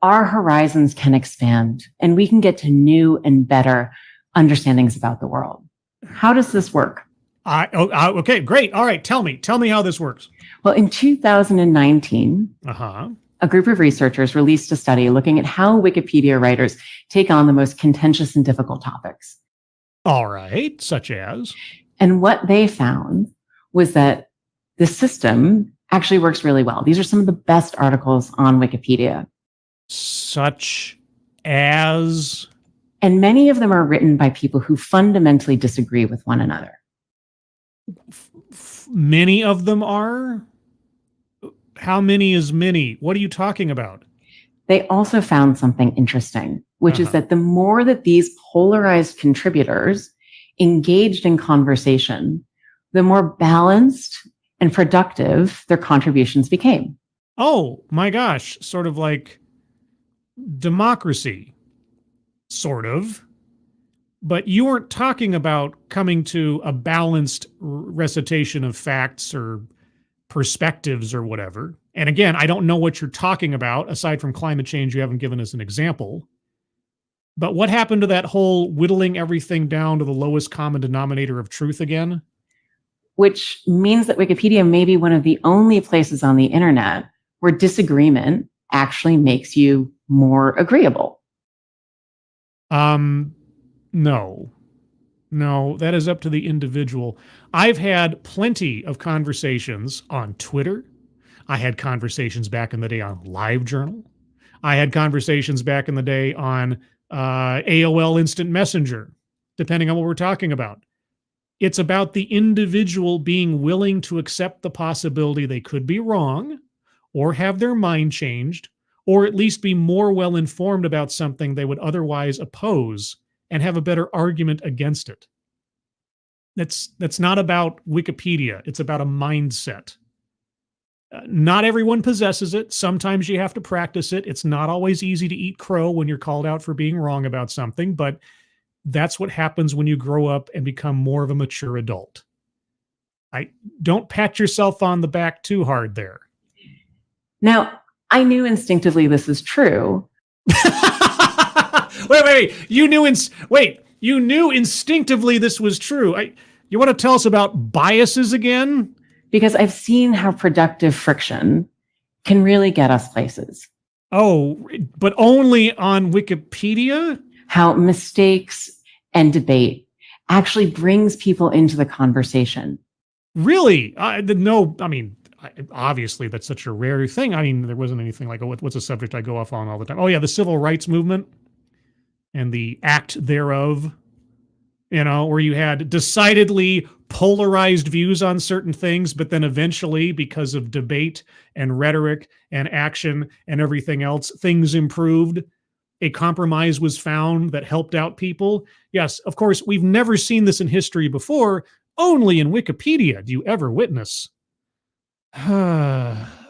Our horizons can expand, and we can get to new and better understandings about the world. How does this work? Okay, great. All right, tell me how this works. Well, in 2019, a group of researchers released a study looking at how Wikipedia writers take on the most contentious and difficult topics. All right, such as? And what they found was that the system actually works really well. These are some of the best articles on Wikipedia. Such as? And many of them are written by people who fundamentally disagree with one another. Many of them are? How many is many? What are you talking about? They also found something interesting, which is that the more that these polarized contributors engaged in conversation, the more balanced and productive their contributions became. Oh my gosh, sort of like democracy, sort of. But you weren't talking about coming to a balanced recitation of facts or perspectives or whatever. And again, I don't know what you're talking about. Aside from climate change, you haven't given us an example. But what happened to that whole whittling everything down to the lowest common denominator of truth again? Which means that Wikipedia may be one of the only places on the internet where disagreement actually makes you more agreeable. No, that is up to the individual. I've had plenty of conversations on Twitter. I had conversations back in the day on LiveJournal. I had conversations back in the day on AOL Instant Messenger, depending on what we're talking about. It's about the individual being willing to accept the possibility they could be wrong or have their mind changed, or at least be more well informed about something they would otherwise oppose and have a better argument against it. That's not about Wikipedia. It's about a mindset. Not everyone possesses it. Sometimes you have to practice it. It's not always easy to eat crow when you're called out for being wrong about something, but that's what happens when you grow up and become more of a mature adult. Don't pat yourself on the back too hard there. Now, I knew instinctively this is true. Wait. You knew instinctively this was true. You want to tell us about biases again? Because I've seen how productive friction can really get us places. Oh, but only on Wikipedia? How mistakes and debate actually brings people into the conversation. Really? Obviously that's such a rare thing. There wasn't anything like, what's a subject I go off on all the time? Oh yeah, the civil rights movement and the act thereof, where you had decidedly polarized views on certain things, but then eventually, because of debate and rhetoric and action and everything else, things improved. A compromise was found that helped out people. Yes, of course, we've never seen this in history before. Only in Wikipedia do you ever witness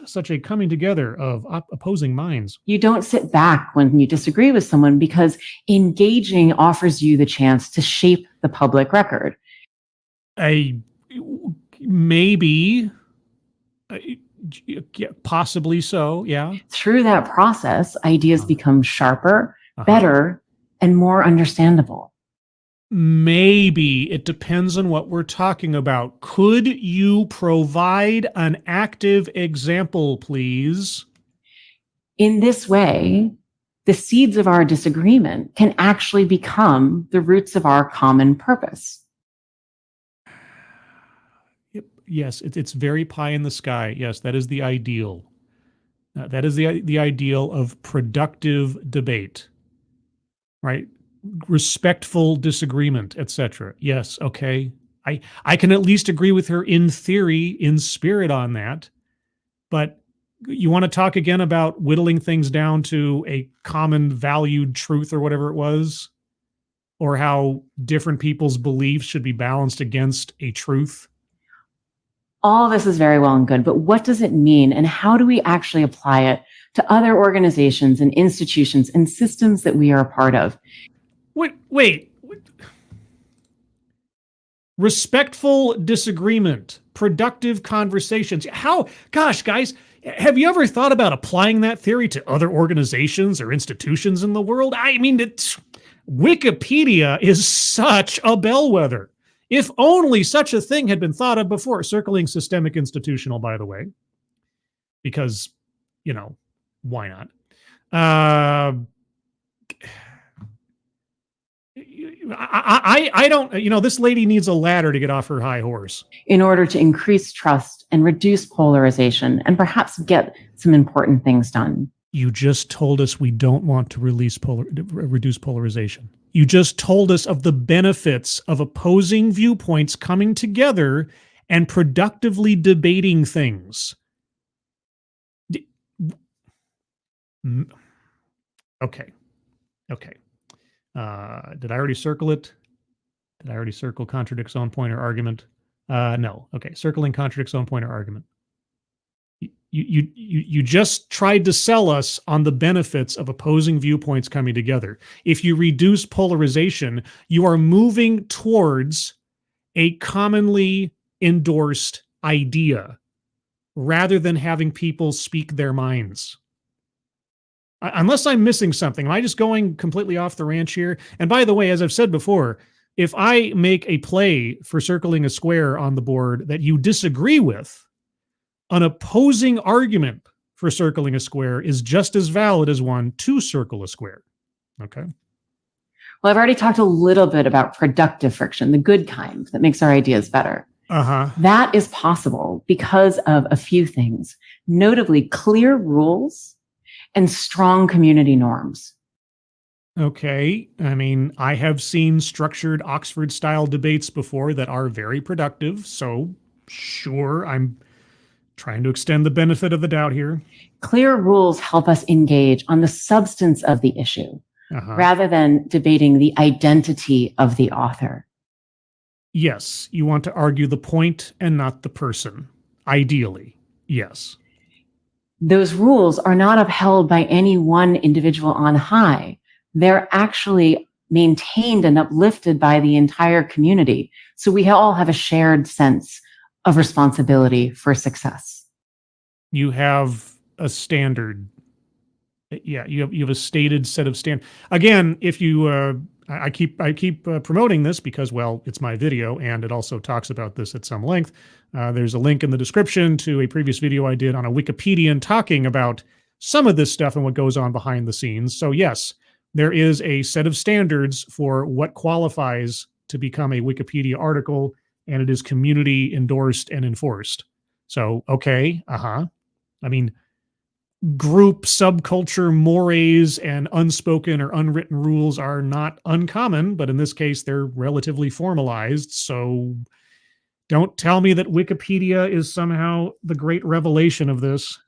such a coming together of opposing minds. You don't sit back when you disagree with someone because engaging offers you the chance to shape the public record. Maybe, possibly so, yeah. Through that process, ideas become sharper, better, and more understandable. Maybe. It depends on what we're talking about. Could you provide an active example, please? In this way, the seeds of our disagreement can actually become the roots of our common purpose. Yes, it's very pie in the sky. Yes, that is the ideal. That is the ideal of productive debate, right? Respectful disagreement, etc. Yes, okay. I can at least agree with her in theory, in spirit on that. But you want to talk again about whittling things down to a common valued truth or whatever it was? Or how different people's beliefs should be balanced against a truth? All this is very well and good, but what does it mean and how do we actually apply it to other organizations and institutions and systems that we are a part of? Wait. Respectful disagreement, productive conversations. Gosh, guys, have you ever thought about applying that theory to other organizations or institutions in the world? Wikipedia is such a bellwether. If only such a thing had been thought of before. Circling systemic institutional, by the way, because, why not? I don't, this lady needs a ladder to get off her high horse. In order to increase trust and reduce polarization and perhaps get some important things done. You just told us we don't want to reduce polarization. You just told us of the benefits of opposing viewpoints coming together and productively debating things. Okay. Did I already circle it? Did I already circle contradicts own point or argument? No. Okay. Circling contradicts own point or argument. You just tried to sell us on the benefits of opposing viewpoints coming together. If you reduce polarization, you are moving towards a commonly endorsed idea. rather than having people speak their minds. Unless I'm missing something. Am I just going completely off the ranch here? And by the way, as I've said before, if I make a play for circling a square on the board that you disagree with, an opposing argument for circling a square is just as valid as one to circle a square. Okay. Well, I've already talked a little bit about productive friction, the good kind that makes our ideas better. That is possible because of a few things, notably clear rules and strong community norms. Okay. I mean, I have seen structured Oxford-style debates before that are very productive. So, sure, I'm trying to extend the benefit of the doubt here. Clear rules help us engage on the substance of the issue rather than debating the identity of the author. Yes, you want to argue the point and not the person. Ideally, yes. Those rules are not upheld by any one individual on high. They're actually maintained and uplifted by the entire community. So we all have a shared sense of responsibility for success. You have a standard. Yeah, you have a stated set of standards. Again, if you, I keep promoting this because, well, it's my video and it also talks about this at some length. There's a link in the description to a previous video I did on a Wikipedian talking about some of this stuff and what goes on behind the scenes. So yes, there is a set of standards for what qualifies to become a Wikipedia article, and it is community endorsed and enforced. So, okay, I mean, group, subculture, mores, and unspoken or unwritten rules are not uncommon, but in this case, they're relatively formalized. So don't tell me that Wikipedia is somehow the great revelation of this.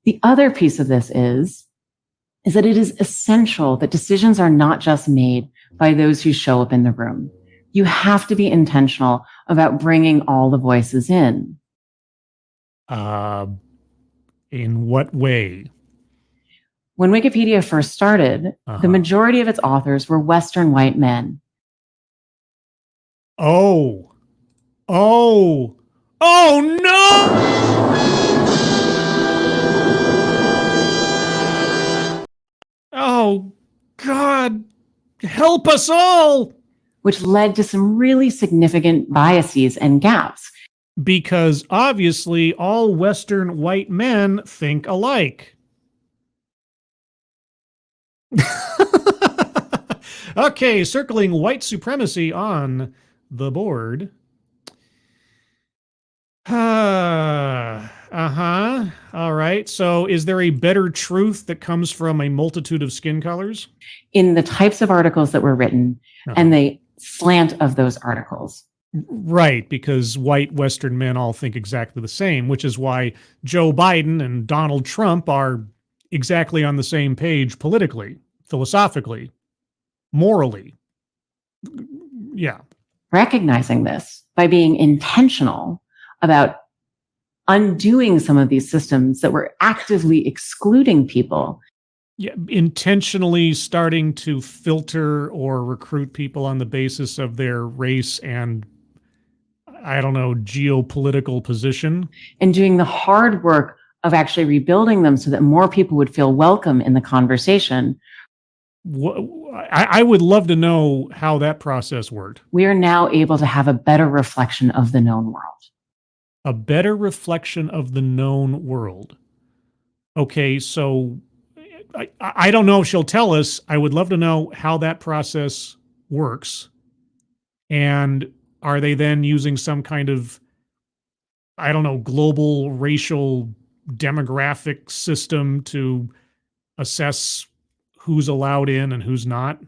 The other piece of this is that it is essential that decisions are not just made by those who show up in the room. You have to be intentional about bringing all the voices in. In what way? When Wikipedia first started, the majority of its authors were Western white men. Oh no! Oh, God, help us all! Which led to some really significant biases and gaps. Because obviously all Western white men think alike. Okay, circling white supremacy on the board. All right. So is there a better truth that comes from a multitude of skin colors? In the types of articles that were written and the slant of those articles. Right, because white Western men all think exactly the same, which is why Joe Biden and Donald Trump are exactly on the same page politically, philosophically, morally. Yeah. Recognizing this by being intentional about undoing some of these systems that were actively excluding people. Yeah, intentionally starting to filter or recruit people on the basis of their race and, I don't know, geopolitical position. And doing the hard work of actually rebuilding them so that more people would feel welcome in the conversation. I would love to know how that process worked. We are now able to have a better reflection of the known world. A better reflection of the known world. Okay, so I don't know if she'll tell us. I would love to know how that process works. And are they then using some kind of, I don't know, global racial demographic system to assess who's allowed in and who's not?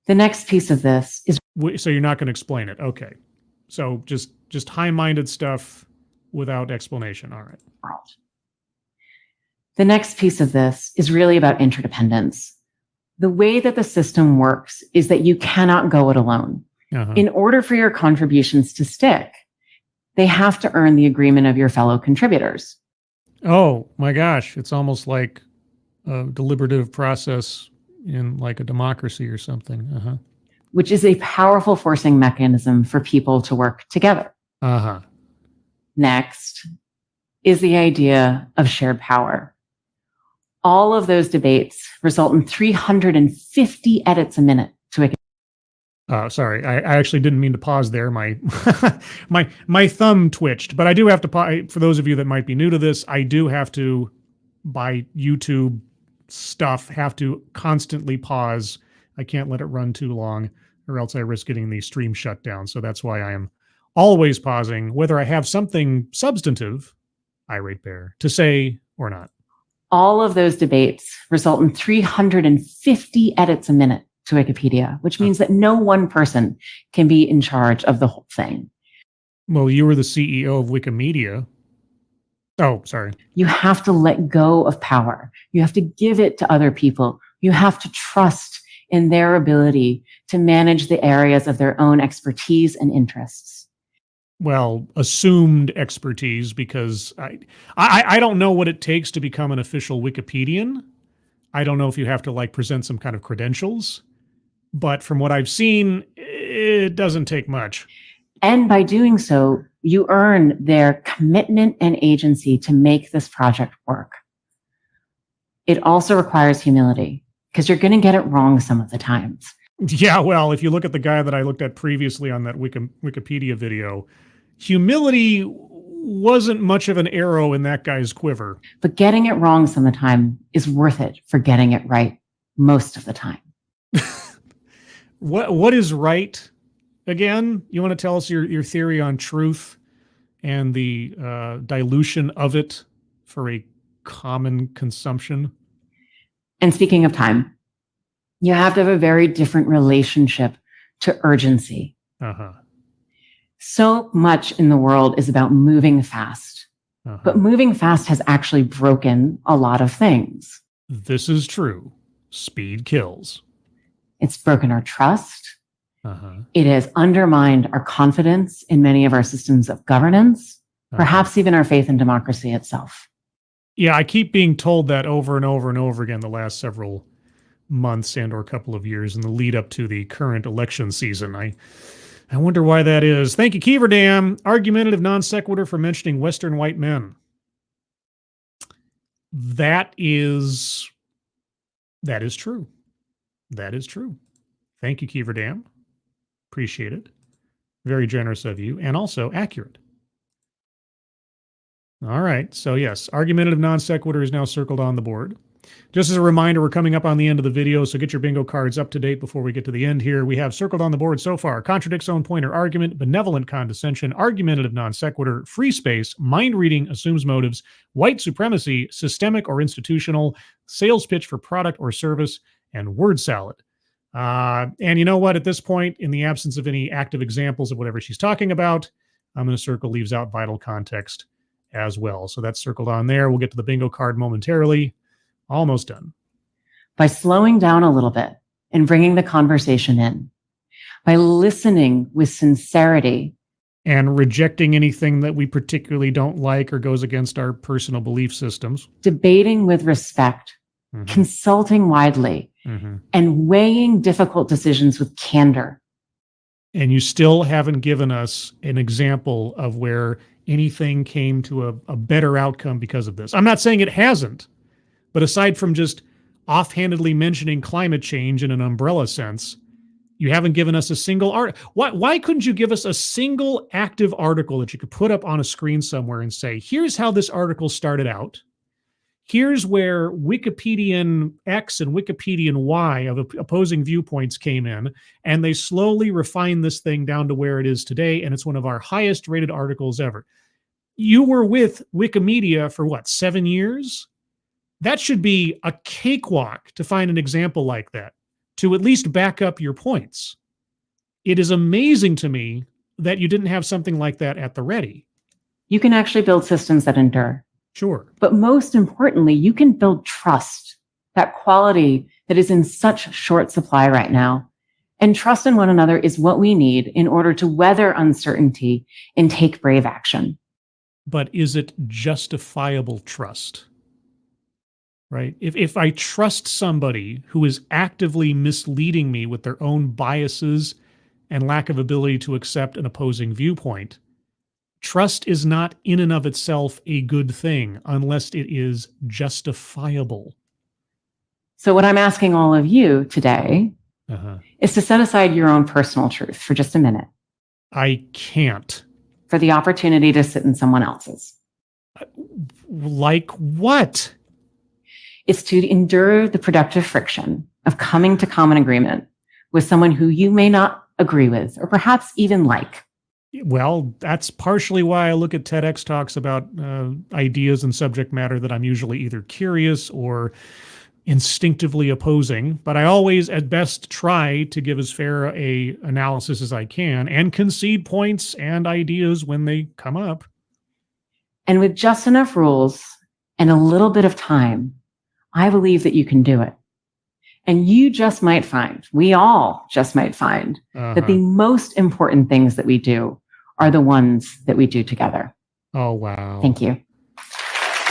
The next piece of this is... So you're not going to explain it. Okay. So just high-minded stuff without explanation. All right. The next piece of this is really about interdependence. The way that the system works is that you cannot go it alone. In order for your contributions to stick, they have to earn the agreement of your fellow contributors. Oh my gosh. It's almost like a deliberative process in like a democracy or something. Which is a powerful forcing mechanism for people to work together. next is the idea of shared power. All of those debates result in 350 edits a minute to Wikipedia. Sorry, I actually didn't mean to pause there. My my thumb twitched, but I do have to pause. For those of you that might be new to this, I do have to, by YouTube stuff, have to constantly pause. I can't let it run too long, or else I risk getting the stream shut down. So that's why I am always pausing, whether I have something substantive, irate bear, to say or not. All of those debates result in 350 edits a minute to Wikipedia, which means that no one person can be in charge of the whole thing. Well, you were the CEO of Wikimedia. Oh, sorry. You have to let go of power. You have to give it to other people. You have to trust in their ability to manage the areas of their own expertise and interests. Well, assumed expertise, because I don't know what it takes to become an official Wikipedian. I don't know if you have to present some kind of credentials, but from what I've seen, it doesn't take much. And by doing so, you earn their commitment and agency to make this project work. It also requires humility, because you're going to get it wrong some of the times. Yeah, well, if you look at the guy that I looked at previously on that Wikipedia video, humility wasn't much of an arrow in that guy's quiver. But getting it wrong some of the time is worth it for getting it right most of the time. What is right? Again, you want to tell us your theory on truth and the dilution of it for a common consumption? And speaking of time, you have to have a very different relationship to urgency. Uh-huh. So much in the world is about moving fast, but moving fast has actually broken a lot of things. This is true. Speed kills. It's broken our trust. It has undermined our confidence in many of our systems of governance, perhaps even our faith in democracy itself. Yeah, I keep being told that over and over and over again the last several months and or couple of years in the lead up to the current election season. I wonder why that is. Thank you, Keeverdam. Argumentative non sequitur for mentioning Western white men. That is true. That is true. Thank you, Keeverdam. Appreciate it. Very generous of you, and also accurate. All right. So yes, argumentative non sequitur is now circled on the board. Just as a reminder, we're coming up on the end of the video, so get your bingo cards up to date before we get to the end here. We have circled on the board so far: contradicts own point or argument, benevolent condescension, argumentative non sequitur, free space, mind reading assumes motives, white supremacy, systemic or institutional, sales pitch for product or service, and word salad. And you know what? At this point, in the absence of any active examples of whatever she's talking about, I'm going to circle leaves out vital context as well. So that's circled on there. We'll get to the bingo card momentarily. Almost done. By slowing down a little bit and bringing the conversation in, by listening with sincerity, and rejecting anything that we particularly don't like or goes against our personal belief systems, debating with respect, consulting widely, and weighing difficult decisions with candor. And you still haven't given us an example of where anything came to a better outcome because of this. I'm not saying it hasn't. But aside from just offhandedly mentioning climate change in an umbrella sense, you haven't given us a single article. Why couldn't you give us a single active article that you could put up on a screen somewhere and say, here's how this article started out. Here's where Wikipedian X and Wikipedian Y of opposing viewpoints came in, and they slowly refined this thing down to where it is today, and it's one of our highest rated articles ever. You were with Wikimedia for 7 years? That should be a cakewalk to find an example like that, to at least back up your points. It is amazing to me that you didn't have something like that at the ready. You can actually build systems that endure. Sure. But most importantly, you can build trust, that quality that is in such short supply right now. And trust in one another is what we need in order to weather uncertainty and take brave action. But is it justifiable trust? Right? If I trust somebody who is actively misleading me with their own biases and lack of ability to accept an opposing viewpoint, Trust is not in and of itself a good thing unless it is justifiable. So what I'm asking all of you today is to set aside your own personal truth for just a minute. I can't. For the opportunity to sit in someone else's. Like what? It's to endure the productive friction of coming to common agreement with someone who you may not agree with or perhaps even like. Well, that's partially why I look at TEDx talks about ideas and subject matter that I'm usually either curious or instinctively opposing, but I always at best try to give as fair a analysis as I can and concede points and ideas when they come up. And with just enough rules and a little bit of time, I believe that you can do it. And you just might find, we all just might find, that the most important things that we do are the ones that we do together. Oh, wow. Thank you.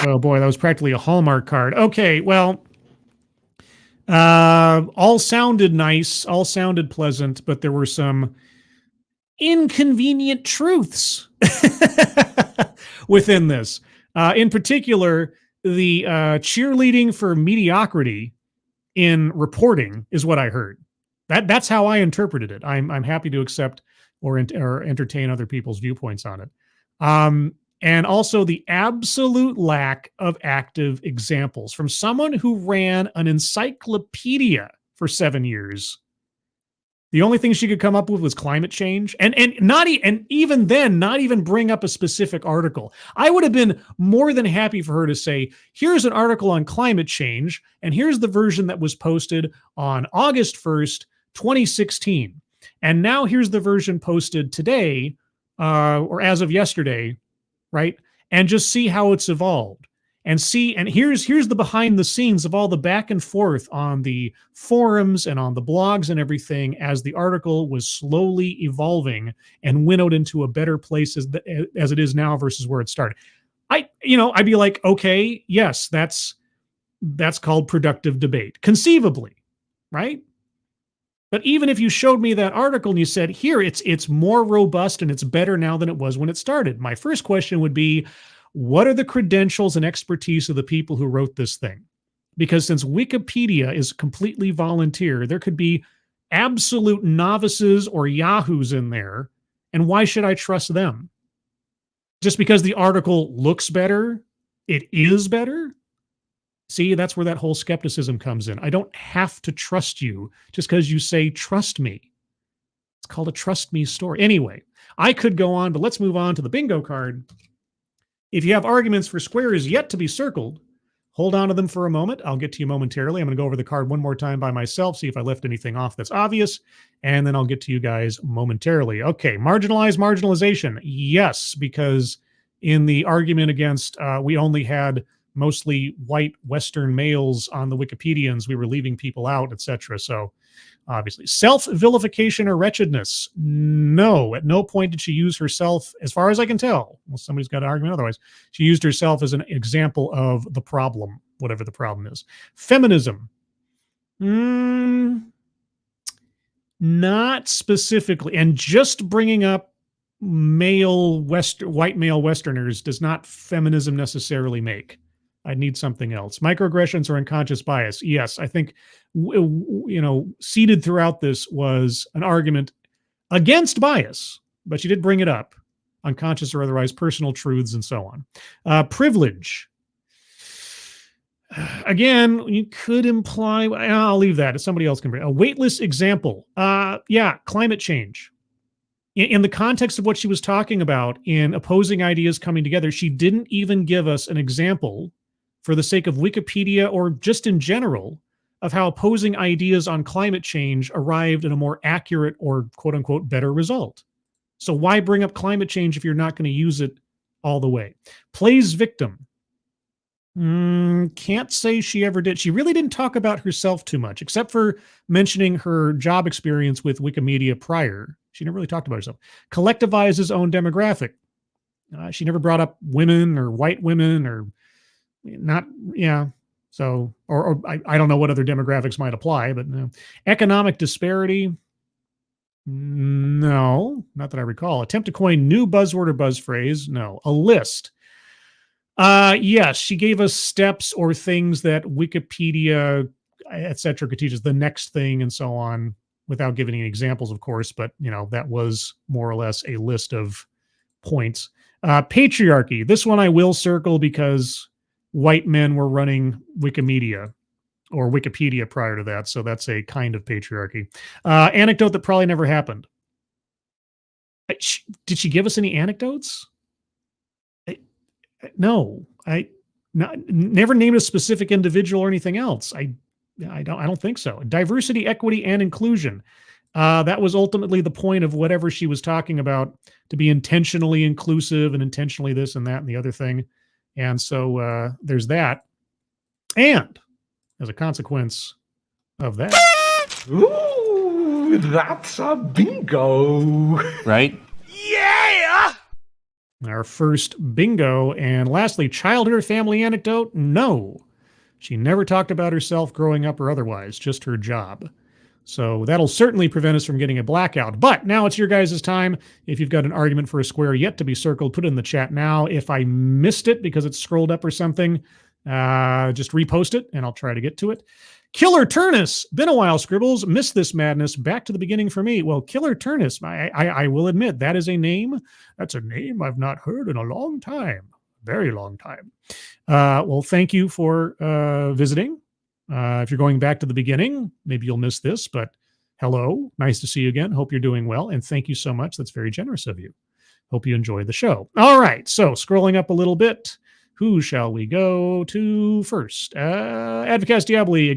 Oh, boy, that was practically a Hallmark card. Okay, well, all sounded nice, all sounded pleasant, but there were some inconvenient truths within this. In particular, the cheerleading for mediocrity in reporting is what I heard. That's how I interpreted it. I'm happy to accept or entertain other people's viewpoints on it. And also the absolute lack of active examples from someone who ran an encyclopedia for 7 years. The only thing she could come up with was climate change, and even then, not even bring up a specific article. I would have been more than happy for her to say, here's an article on climate change, and here's the version that was posted on August 1st, 2016. And now here's the version posted today, or as of yesterday, right? And just see how it's evolved. And here's the behind the scenes of all the back and forth on the forums and on the blogs and everything as the article was slowly evolving and winnowed into a better place as it is now versus where it started. I'd be like, okay, yes, that's called productive debate, conceivably, right? But even if you showed me that article and you said, here, it's more robust and it's better now than it was when it started, my first question would be, what are the credentials and expertise of the people who wrote this thing? Because since Wikipedia is completely volunteer, there could be absolute novices or yahoos in there. And why should I trust them? Just because the article looks better, it is better? See, that's where that whole skepticism comes in. I don't have to trust you just because you say, trust me. It's called a trust me story. Anyway, I could go on, but let's move on to the bingo card. If you have arguments for squares yet to be circled, hold on to them for a moment. I'll get to you momentarily. I'm going to go over the card one more time by myself, see if I left anything off that's obvious, and then I'll get to you guys momentarily. Okay, marginalization. Yes, because in the argument against we only had mostly white Western males on the Wikipedians, we were leaving people out, etc. So obviously, self-vilification or wretchedness. No, at no point did she use herself, as far as I can tell. Well, somebody's got to argue otherwise. She used herself as an example of the problem, whatever the problem is. Feminism. Not specifically. And just bringing up white male Westerners does not feminism necessarily make. I need something else. Microaggressions or unconscious bias. Yes, I think, seeded throughout this was an argument against bias, but she did bring it up. Unconscious or otherwise, personal truths and so on. Privilege. Again, you could imply, I'll leave that. Somebody else can bring a weightless example. Climate change. In the context of what she was talking about in opposing ideas coming together, she didn't even give us an example for the sake of Wikipedia or just in general of how opposing ideas on climate change arrived at a more accurate or quote unquote better result. So why bring up climate change if you're not going to use it all the way? Plays victim. Can't say she ever did. She really didn't talk about herself too much, except for mentioning her job experience with Wikimedia prior. She never really talked about herself. Collectivizes own demographic. She never brought up women or white women or not. Yeah. So, or I don't know what other demographics might apply, but no. Economic disparity. No, not that I recall. Attempt to coin new buzzword or buzz phrase. No. A list. Yes, she gave us steps or things that Wikipedia, etc., could teach us, the next thing and so on, without giving any examples, of course. But that was more or less a list of points. Patriarchy. This one I will circle because white men were running Wikimedia or Wikipedia prior to that, so that's a kind of patriarchy. Anecdote that probably never happened. Did she give us any anecdotes? No, never named a specific individual or anything else. I don't think so. Diversity, equity, and inclusion. That was ultimately the point of whatever she was talking about, to be intentionally inclusive and intentionally this and that and the other thing. And so there's that. And as a consequence of that. Ooh, that's a bingo. Right? Yeah! Our first bingo. And lastly, childhood or family anecdote? No. She never talked about herself growing up or otherwise, just her job. So that'll certainly prevent us from getting a blackout. But now it's your guys' time. If you've got an argument for a square yet to be circled, put it in the chat now. If I missed it because it's scrolled up or something, just repost it and I'll try to get to it. Killer Turnus. Been a while, Scribbles. Missed this madness. Back to the beginning for me. Well, Killer Turnus, I will admit, that is a name. That's a name I've not heard in a long time. Very long time. Well, thank you for visiting. If you're going back to the beginning, maybe you'll miss this, but hello. Nice to see you again. Hope you're doing well. And thank you so much. That's very generous of you. Hope you enjoy the show. All right. So scrolling up a little bit. Who shall we go to first? Advocates Diaboli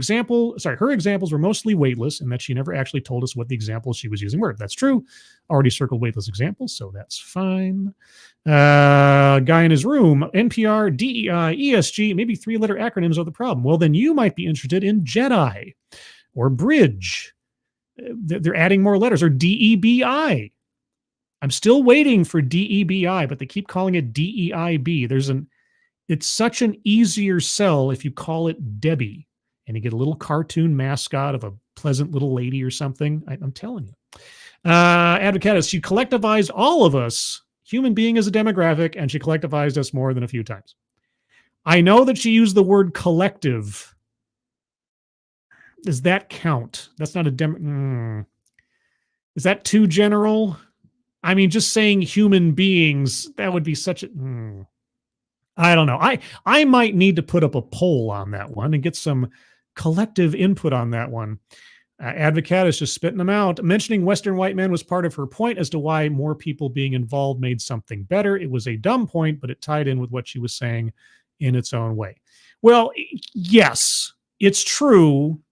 her examples were mostly weightless and that she never actually told us what the examples she was using were. That's true. Already circled weightless examples, so that's fine. Guy in his room, NPR, DEI, ESG, maybe 3-letter acronyms are the problem. Well, then you might be interested in JEDI or Bridge. They're adding more letters, or DEBI. I'm still waiting for DEBI, but they keep calling it DEIB. It's such an easier sell if you call it Debbie and you get a little cartoon mascot of a pleasant little lady or something. I'm telling you. Advocatus, she collectivized all of us, human being as a demographic, and she collectivized us more than a few times. I know that she used the word collective. Does that count? That's not a Is that too general? I mean, just saying human beings, that would be such a... I don't know. I might need to put up a poll on that one and get some collective input on that one. Advocate is just spitting them out. Mentioning Western white men was part of her point as to why more people being involved made something better. It was a dumb point, but it tied in with what she was saying in its own way. Well, yes, it's true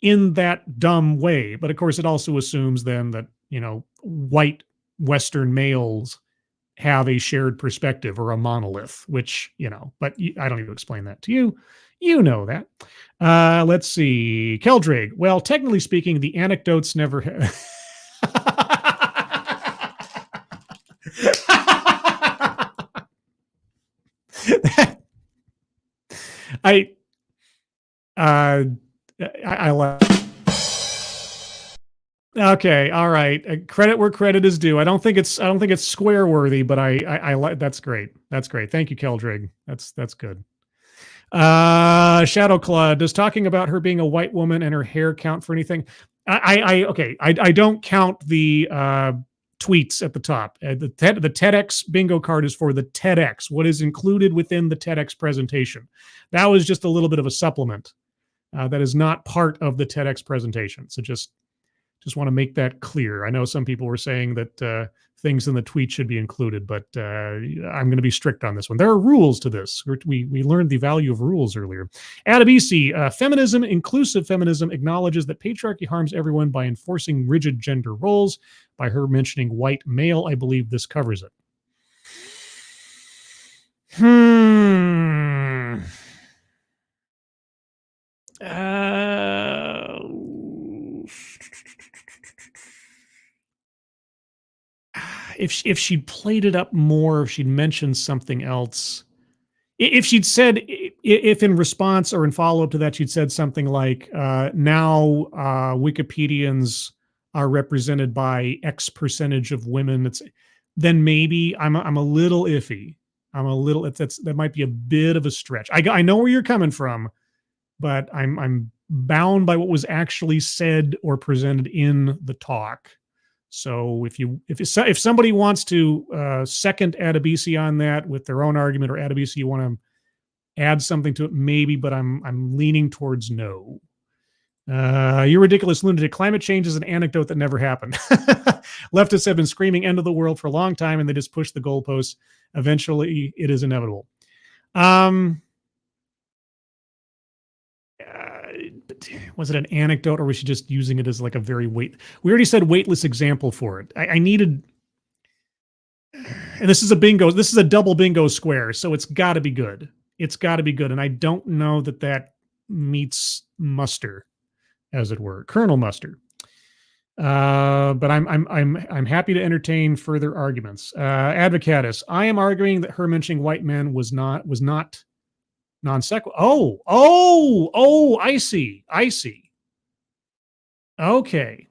in that dumb way. But of course, it also assumes then that, white Western males have a shared perspective or a monolith, which, but I don't need to explain that to you. You know that. Let's see. Keldrig. Well, technically speaking, the anecdotes never I like. Okay, all right. Credit where credit is due. I don't think it's square worthy, but I like. That's great. That's great. Thank you, Keldrig. That's good. Shadowclaw, does talking about her being a white woman and her hair count for anything? I don't count the tweets at the top. The TEDx bingo card is for the TEDx. What is included within the TEDx presentation? That was just a little bit of a supplement. That is not part of the TEDx presentation. So just want to make that clear. I know some people were saying that things in the tweet should be included, but I'm going to be strict on this one. There are rules to this. We learned the value of rules earlier. Adabisi, feminism, inclusive feminism, acknowledges that patriarchy harms everyone by enforcing rigid gender roles. By her mentioning white male, I believe this covers it. If she'd played it up more, if she'd mentioned something else, if she'd said, if in response or in follow-up to that, she'd said something like, now Wikipedians are represented by X percentage of women, then maybe I'm a little iffy. That might be a bit of a stretch. I know where you're coming from, but I'm bound by what was actually said or presented in the talk. So if somebody wants to second Adebisi on that with their own argument, or Adebisi, you want to add something to it, maybe, but I'm leaning towards no. You ridiculous lunatic. Climate change is an anecdote that never happened. Leftists have been screaming end of the world for a long time, and they just push the goalposts. Eventually, it is inevitable. Was it an anecdote, or was she just using it as like a very we already said weightless example for it. I needed, and this is a bingo. This is a double bingo square, so it's got to be good. It's got to be good, and I don't know that meets muster, as it were, Colonel Muster. But I'm happy to entertain further arguments. Advocatus, I am arguing that her mentioning white men was not non sequitur. Oh, I see. Okay.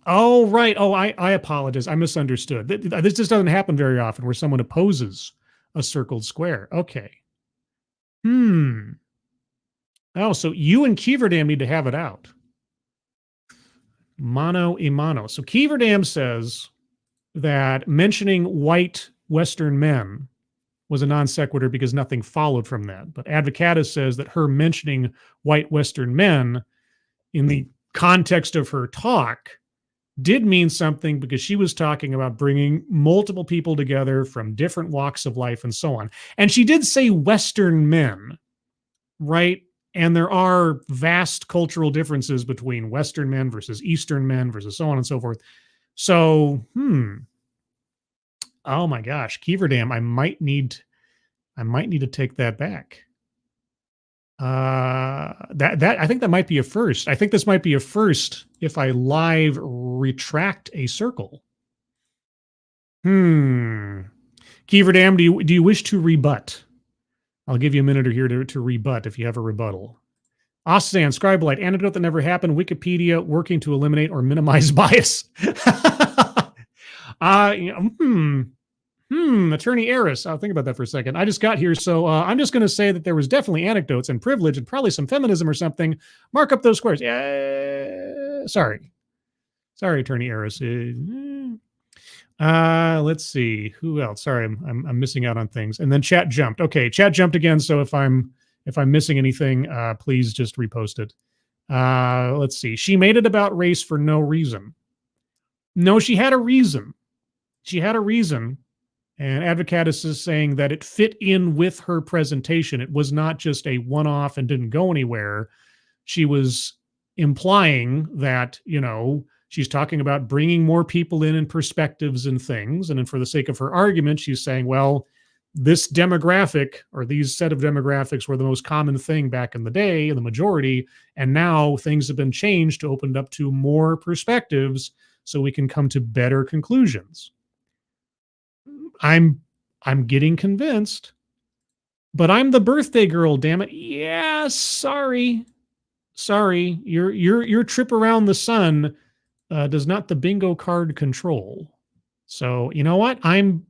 Oh, right. Oh, I apologize. I misunderstood. This just doesn't happen very often where someone opposes a circled square. Okay. Oh, so you and Keeverdam need to have it out. Mano a mano. So Keeverdam says that mentioning white Western men was a non sequitur because nothing followed from that. But Advocatus says that her mentioning white Western men in the context of her talk did mean something, because she was talking about bringing multiple people together from different walks of life and so on. And she did say Western men, right? And there are vast cultural differences between Western men versus Eastern men versus so on and so forth. So, oh my gosh, Keeverdam, I might need to take that back. I think that might be a first. I think this might be a first if I live retract a circle. Keeverdam, do you wish to rebut? I'll give you a minute or here to rebut if you have a rebuttal. Ossan, Scribelite, anecdote that never happened, Wikipedia working to eliminate or minimize bias. Attorney Eris, I'll think about that for a second. I just got here, so I'm just going to say that there was definitely anecdotes and privilege and probably some feminism or something. Mark up those squares. Sorry, Attorney Eris. Let's see who else. Sorry, I'm missing out on things. And then chat jumped. Okay, chat jumped again. So if I'm missing anything, please just repost it. Let's see. She made it about race for no reason. No, she had a reason. And Advocatus is saying that it fit in with her presentation. It was not just a one-off and didn't go anywhere. She was implying that, she's talking about bringing more people in and perspectives and things. And then for the sake of her argument, she's saying, well, this demographic or these set of demographics were the most common thing back in the day, the majority. And now things have been changed to open up to more perspectives so we can come to better conclusions. I'm getting convinced, but I'm the birthday girl, damn it. Yeah, sorry. Your trip around the sun does not the bingo card control. So you know what? I'm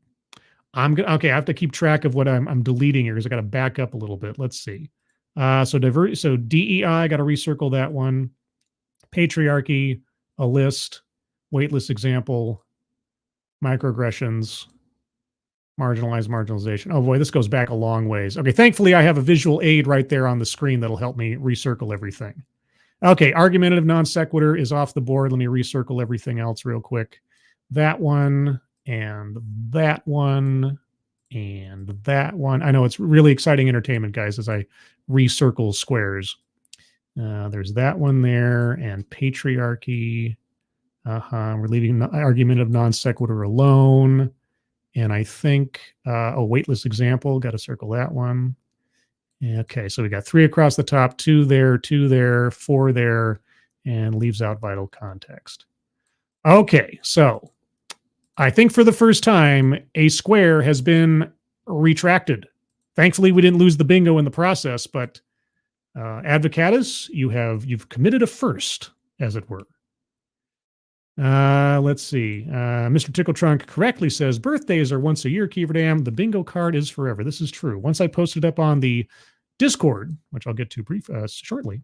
okay. I have to keep track of what I'm deleting here because I got to back up a little bit. Let's see. So DEI, I got to recircle that one. Patriarchy, a list, weightless example, microaggressions, marginalization. Oh boy, this goes back a long ways. Okay, thankfully I have a visual aid right there on the screen that'll help me recircle everything. Okay, argumentative non sequitur is off the board. Let me recircle everything else real quick. That one and that one and that one. I know it's really exciting entertainment, guys, as I recircle squares. There's that one there, and patriarchy. We're leaving the argument of non sequitur alone. And I think a weightless example, got to circle that one. Okay, so we got 3 across the top, 2 there, 4 there, and leaves out vital context. Okay, so I think for the first time, a square has been retracted. Thankfully, we didn't lose the bingo in the process, but Advocatus, you've committed a first, as it were. Let's see. Mr. Tickle Trunk correctly says birthdays are once a year, Keeverdam. The bingo card is forever. This is true. Once I posted up on the Discord, which I'll get to shortly.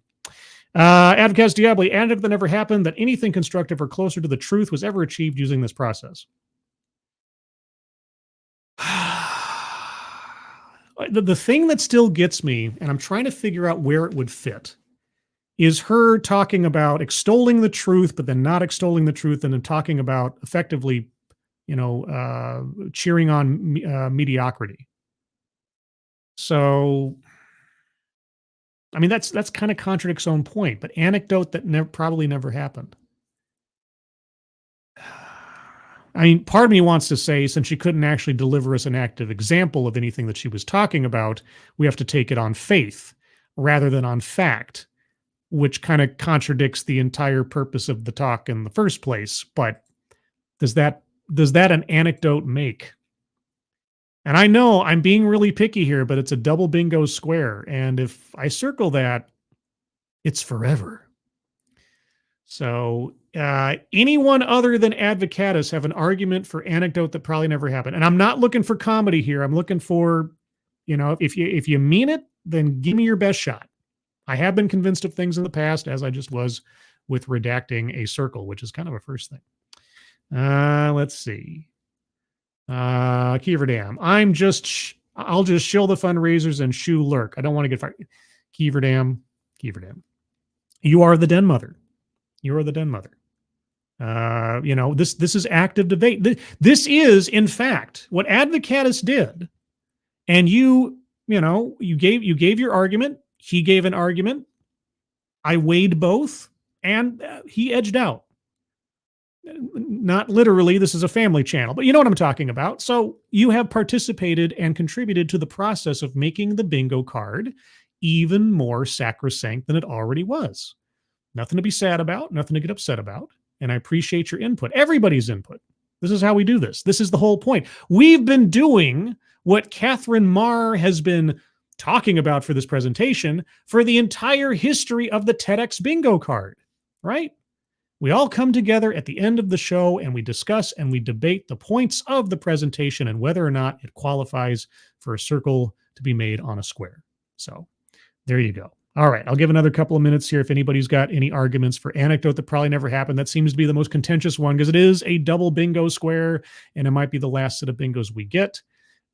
Advocates Diabli, additive that never happened, that anything constructive or closer to the truth was ever achieved using this process. The thing that still gets me, and I'm trying to figure out where it would fit, is her talking about extolling the truth, but then not extolling the truth, and then talking about effectively, cheering on mediocrity. So, I mean, that's kind of contradicts its own point, but anecdote that probably never happened. I mean, part of me wants to say, since she couldn't actually deliver us an active example of anything that she was talking about, we have to take it on faith rather than on fact, which kind of contradicts the entire purpose of the talk in the first place. But does that an anecdote make? And I know I'm being really picky here, but it's a double bingo square. And if I circle that, it's forever. So anyone other than Advocatus have an argument for anecdote that probably never happened. And I'm not looking for comedy here. I'm looking for, if you mean it, then give me your best shot. I have been convinced of things in the past, as I just was with redacting a circle, which is kind of a first thing. Let's see. Keeverdam. I'll just shill the fundraisers and shoo lurk. I don't want to get fired. Keeverdam. You are the den mother. You are the den mother. This is active debate. This is, in fact, what Advocatus did. And you gave your argument. He gave an argument. I weighed both, and he edged out. Not literally, this is a family channel, but you know what I'm talking about. So you have participated and contributed to the process of making the bingo card even more sacrosanct than it already was. Nothing to be sad about, nothing to get upset about. And I appreciate your input, everybody's input. This is how we do this. This is the whole point. We've been doing what Katherine Maher has been talking about for this presentation for the entire history of the TEDx bingo card, right? We all come together at the end of the show and we discuss and we debate the points of the presentation and whether or not it qualifies for a circle to be made on a square. So there you go. All right, I'll give another couple of minutes here if anybody's got any arguments for anecdote that probably never happened. That seems to be the most contentious one because it is a double bingo square and it might be the last set of bingos we get.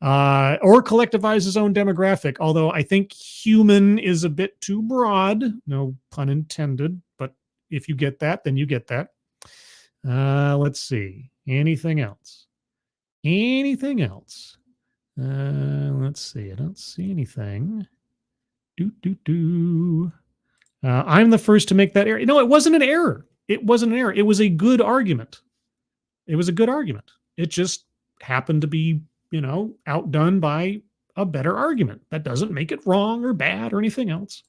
Or collectivize his own demographic, although I think human is a bit too broad, no pun intended, but if you get that, then you get that. Let's see. Anything else? Let's see. I don't see anything. I'm the first to make that error. No, it wasn't an error. It wasn't an error. It was a good argument. It just happened to be, outdone by a better argument. That doesn't make it wrong or bad or anything else.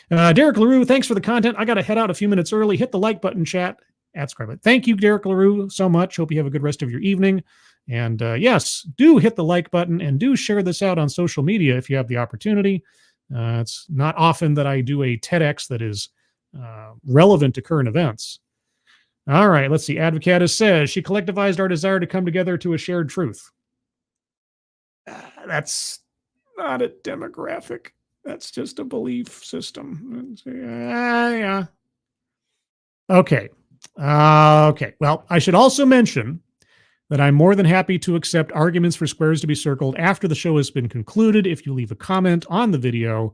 Derek LaRue, thanks for the content. I got to head out a few minutes early. Hit the like button, chat, subscribe button. Thank you, Derek LaRue, so much. Hope you have a good rest of your evening. And yes, do hit the like button and do share this out on social media if you have the opportunity. It's not often that I do a TEDx that is relevant to current events. All right, let's see. Advocatus says, she collectivized our desire to come together to a shared truth. That's not a demographic. That's just a belief system. Yeah. Okay. Well, I should also mention that I'm more than happy to accept arguments for squares to be circled after the show has been concluded. If you leave a comment on the video,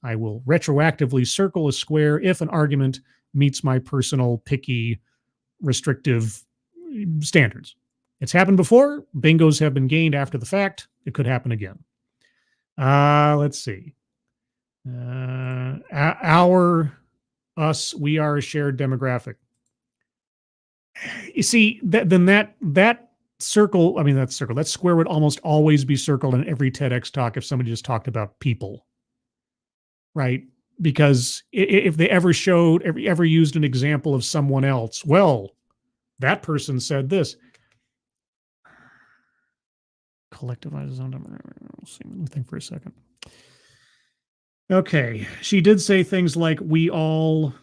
I will retroactively circle a square if an argument meets my personal picky, restrictive standards. It's happened before. Bingos have been gained after the fact. It could happen again. Let's see. We are a shared demographic. You see, that square would almost always be circled in every TEDx talk if somebody just talked about people, right? Because if they ever used an example of someone else, well, that person said this. Collectivizes on. Let me think for a second. Okay, she did say things like "we all"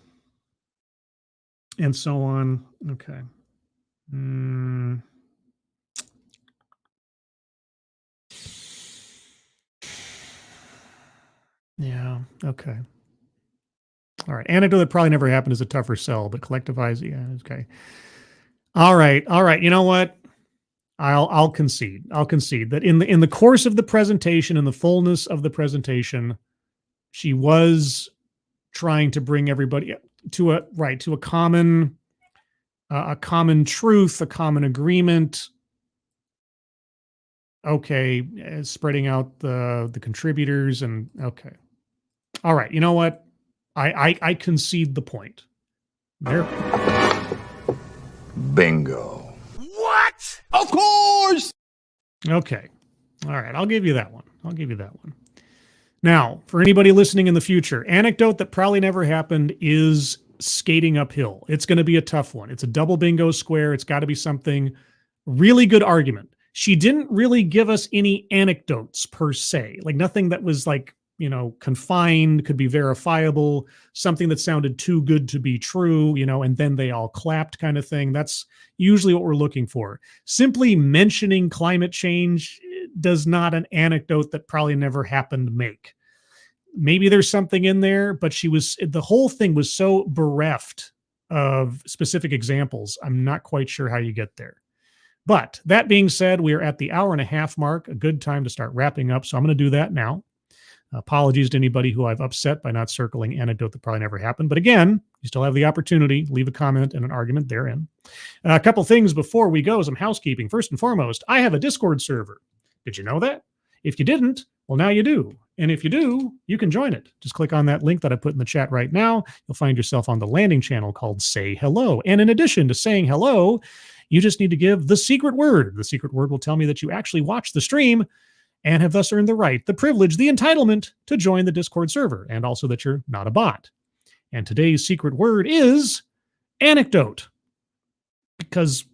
and so on. Okay. Hmm. Yeah. Okay. All right. Anecdote that probably never happened is a tougher sell, but collectivize. Yeah. Okay. All right. All right. You know what? I'll concede. I'll concede that in the course of the presentation, in the fullness of the presentation, she was trying to bring everybody to a common truth, a common agreement. Okay, spreading out the contributors and okay. All right, you know what? I concede the point. There. Bingo. What? Of course! Okay. All right, I'll give you that one. I'll give you that one. Now, for anybody listening in the future, anecdote that probably never happened is skating uphill. It's going to be a tough one. It's a double bingo square. It's got to be something really good argument. She didn't really give us any anecdotes per se, like nothing that was like, confined, could be verifiable, something that sounded too good to be true, and then they all clapped kind of thing. That's usually what we're looking for. Simply mentioning climate change does not an anecdote that probably never happened make. Maybe there's something in there, but the whole thing was so bereft of specific examples. I'm not quite sure how you get there. But that being said, we are at the hour and a half mark, a good time to start wrapping up. So I'm going to do that now. Apologies to anybody who I've upset by not circling anecdote that probably never happened. But again, you still have the opportunity. Leave a comment and an argument therein. A couple things before we go, some housekeeping. First and foremost, I have a Discord server. Did you know that? If you didn't, well, now you do. And if you do, you can join it. Just click on that link that I put in the chat right now. You'll find yourself on the landing channel called Say Hello. And in addition to saying hello, you just need to give the secret word. The secret word will tell me that you actually watched the stream and have thus earned the right, the privilege, the entitlement to join the Discord server, and also that you're not a bot. And today's secret word is anecdote, because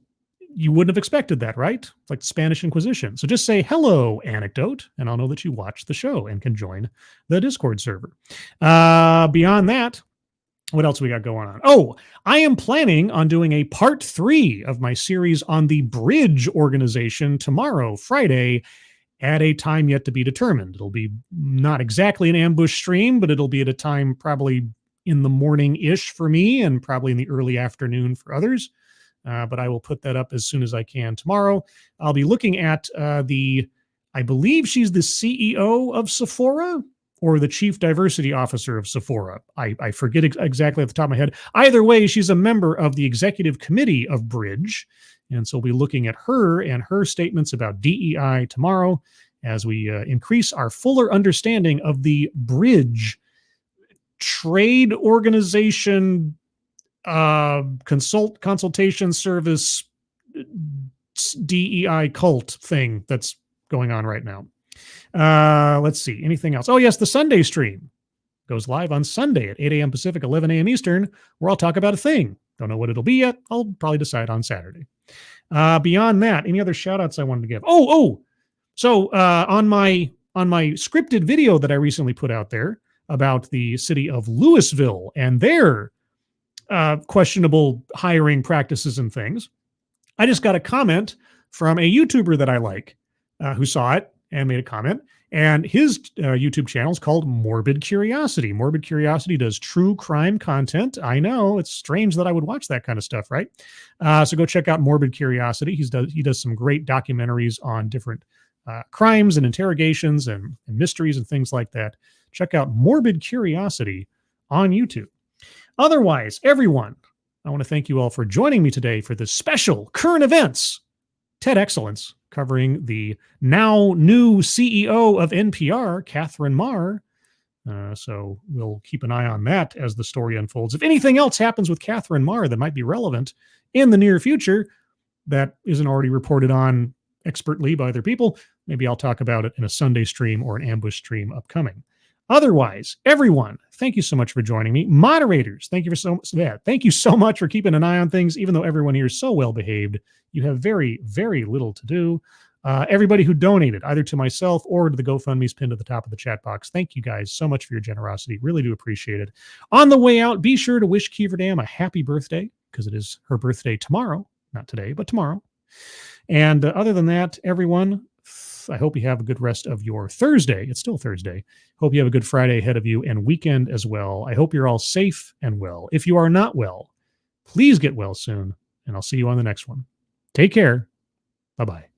you wouldn't have expected that, right? It's like the Spanish Inquisition. So just say hello, anecdote, and I'll know that you watched the show and can join the Discord server. Beyond that, what else we got going on? Oh, I am planning on doing a part 3 of my series on the Bridge organization tomorrow, Friday, at a time yet to be determined. It'll be not exactly an ambush stream, but it'll be at a time probably in the morning-ish for me and probably in the early afternoon for others. But I will put that up as soon as I can tomorrow. I'll be looking at I believe she's the CEO of Sephora or the Chief Diversity Officer of Sephora. I forget exactly at the top of my head. Either way, she's a member of the executive committee of Bridge. And so we'll be looking at her and her statements about DEI tomorrow as we increase our fuller understanding of the Bridge trade organization consultation service DEI cult thing that's going on right now. Let's see. Anything else? Oh, yes, the Sunday stream goes live on Sunday at 8 a.m. Pacific, 11 a.m. Eastern, where I'll talk about a thing. Don't know what it'll be yet. I'll probably decide on Saturday. Beyond that, any other shout outs I wanted to give? So on my scripted video that I recently put out there about the city of Louisville and their questionable hiring practices and things, I just got a comment from a YouTuber that I like who saw it and made a comment. And his YouTube channel is called Morbid Curiosity. Morbid Curiosity does true crime content. I know, it's strange that I would watch that kind of stuff, right? So go check out Morbid Curiosity. He does some great documentaries on different crimes and interrogations and mysteries and things like that. Check out Morbid Curiosity on YouTube. Otherwise, everyone, I want to thank you all for joining me today for this special current events TED Excellence, covering the now new CEO of NPR, Katherine Maher. So we'll keep an eye on that as the story unfolds. If anything else happens with Katherine Maher that might be relevant in the near future that isn't already reported on expertly by other people, maybe I'll talk about it in a Sunday stream or an ambush stream upcoming. Otherwise, everyone, thank you so much for joining me. Moderators, thank you so much for keeping an eye on things, even though everyone here is so well behaved. You have very, very little to do. Everybody who donated, either to myself or to the GoFundMe's pinned at the top of the chat box, thank you guys so much for your generosity. Really do appreciate it. On the way out, be sure to wish Keeverdam a happy birthday, because it is her birthday tomorrow. not today, but tomorrow. And other than that, everyone, I hope you have a good rest of your Thursday. It's still Thursday. Hope you have a good Friday ahead of you and weekend as well. I hope you're all safe and well. If you are not well, please get well soon, and I'll see you on the next one. Take care. Bye-bye.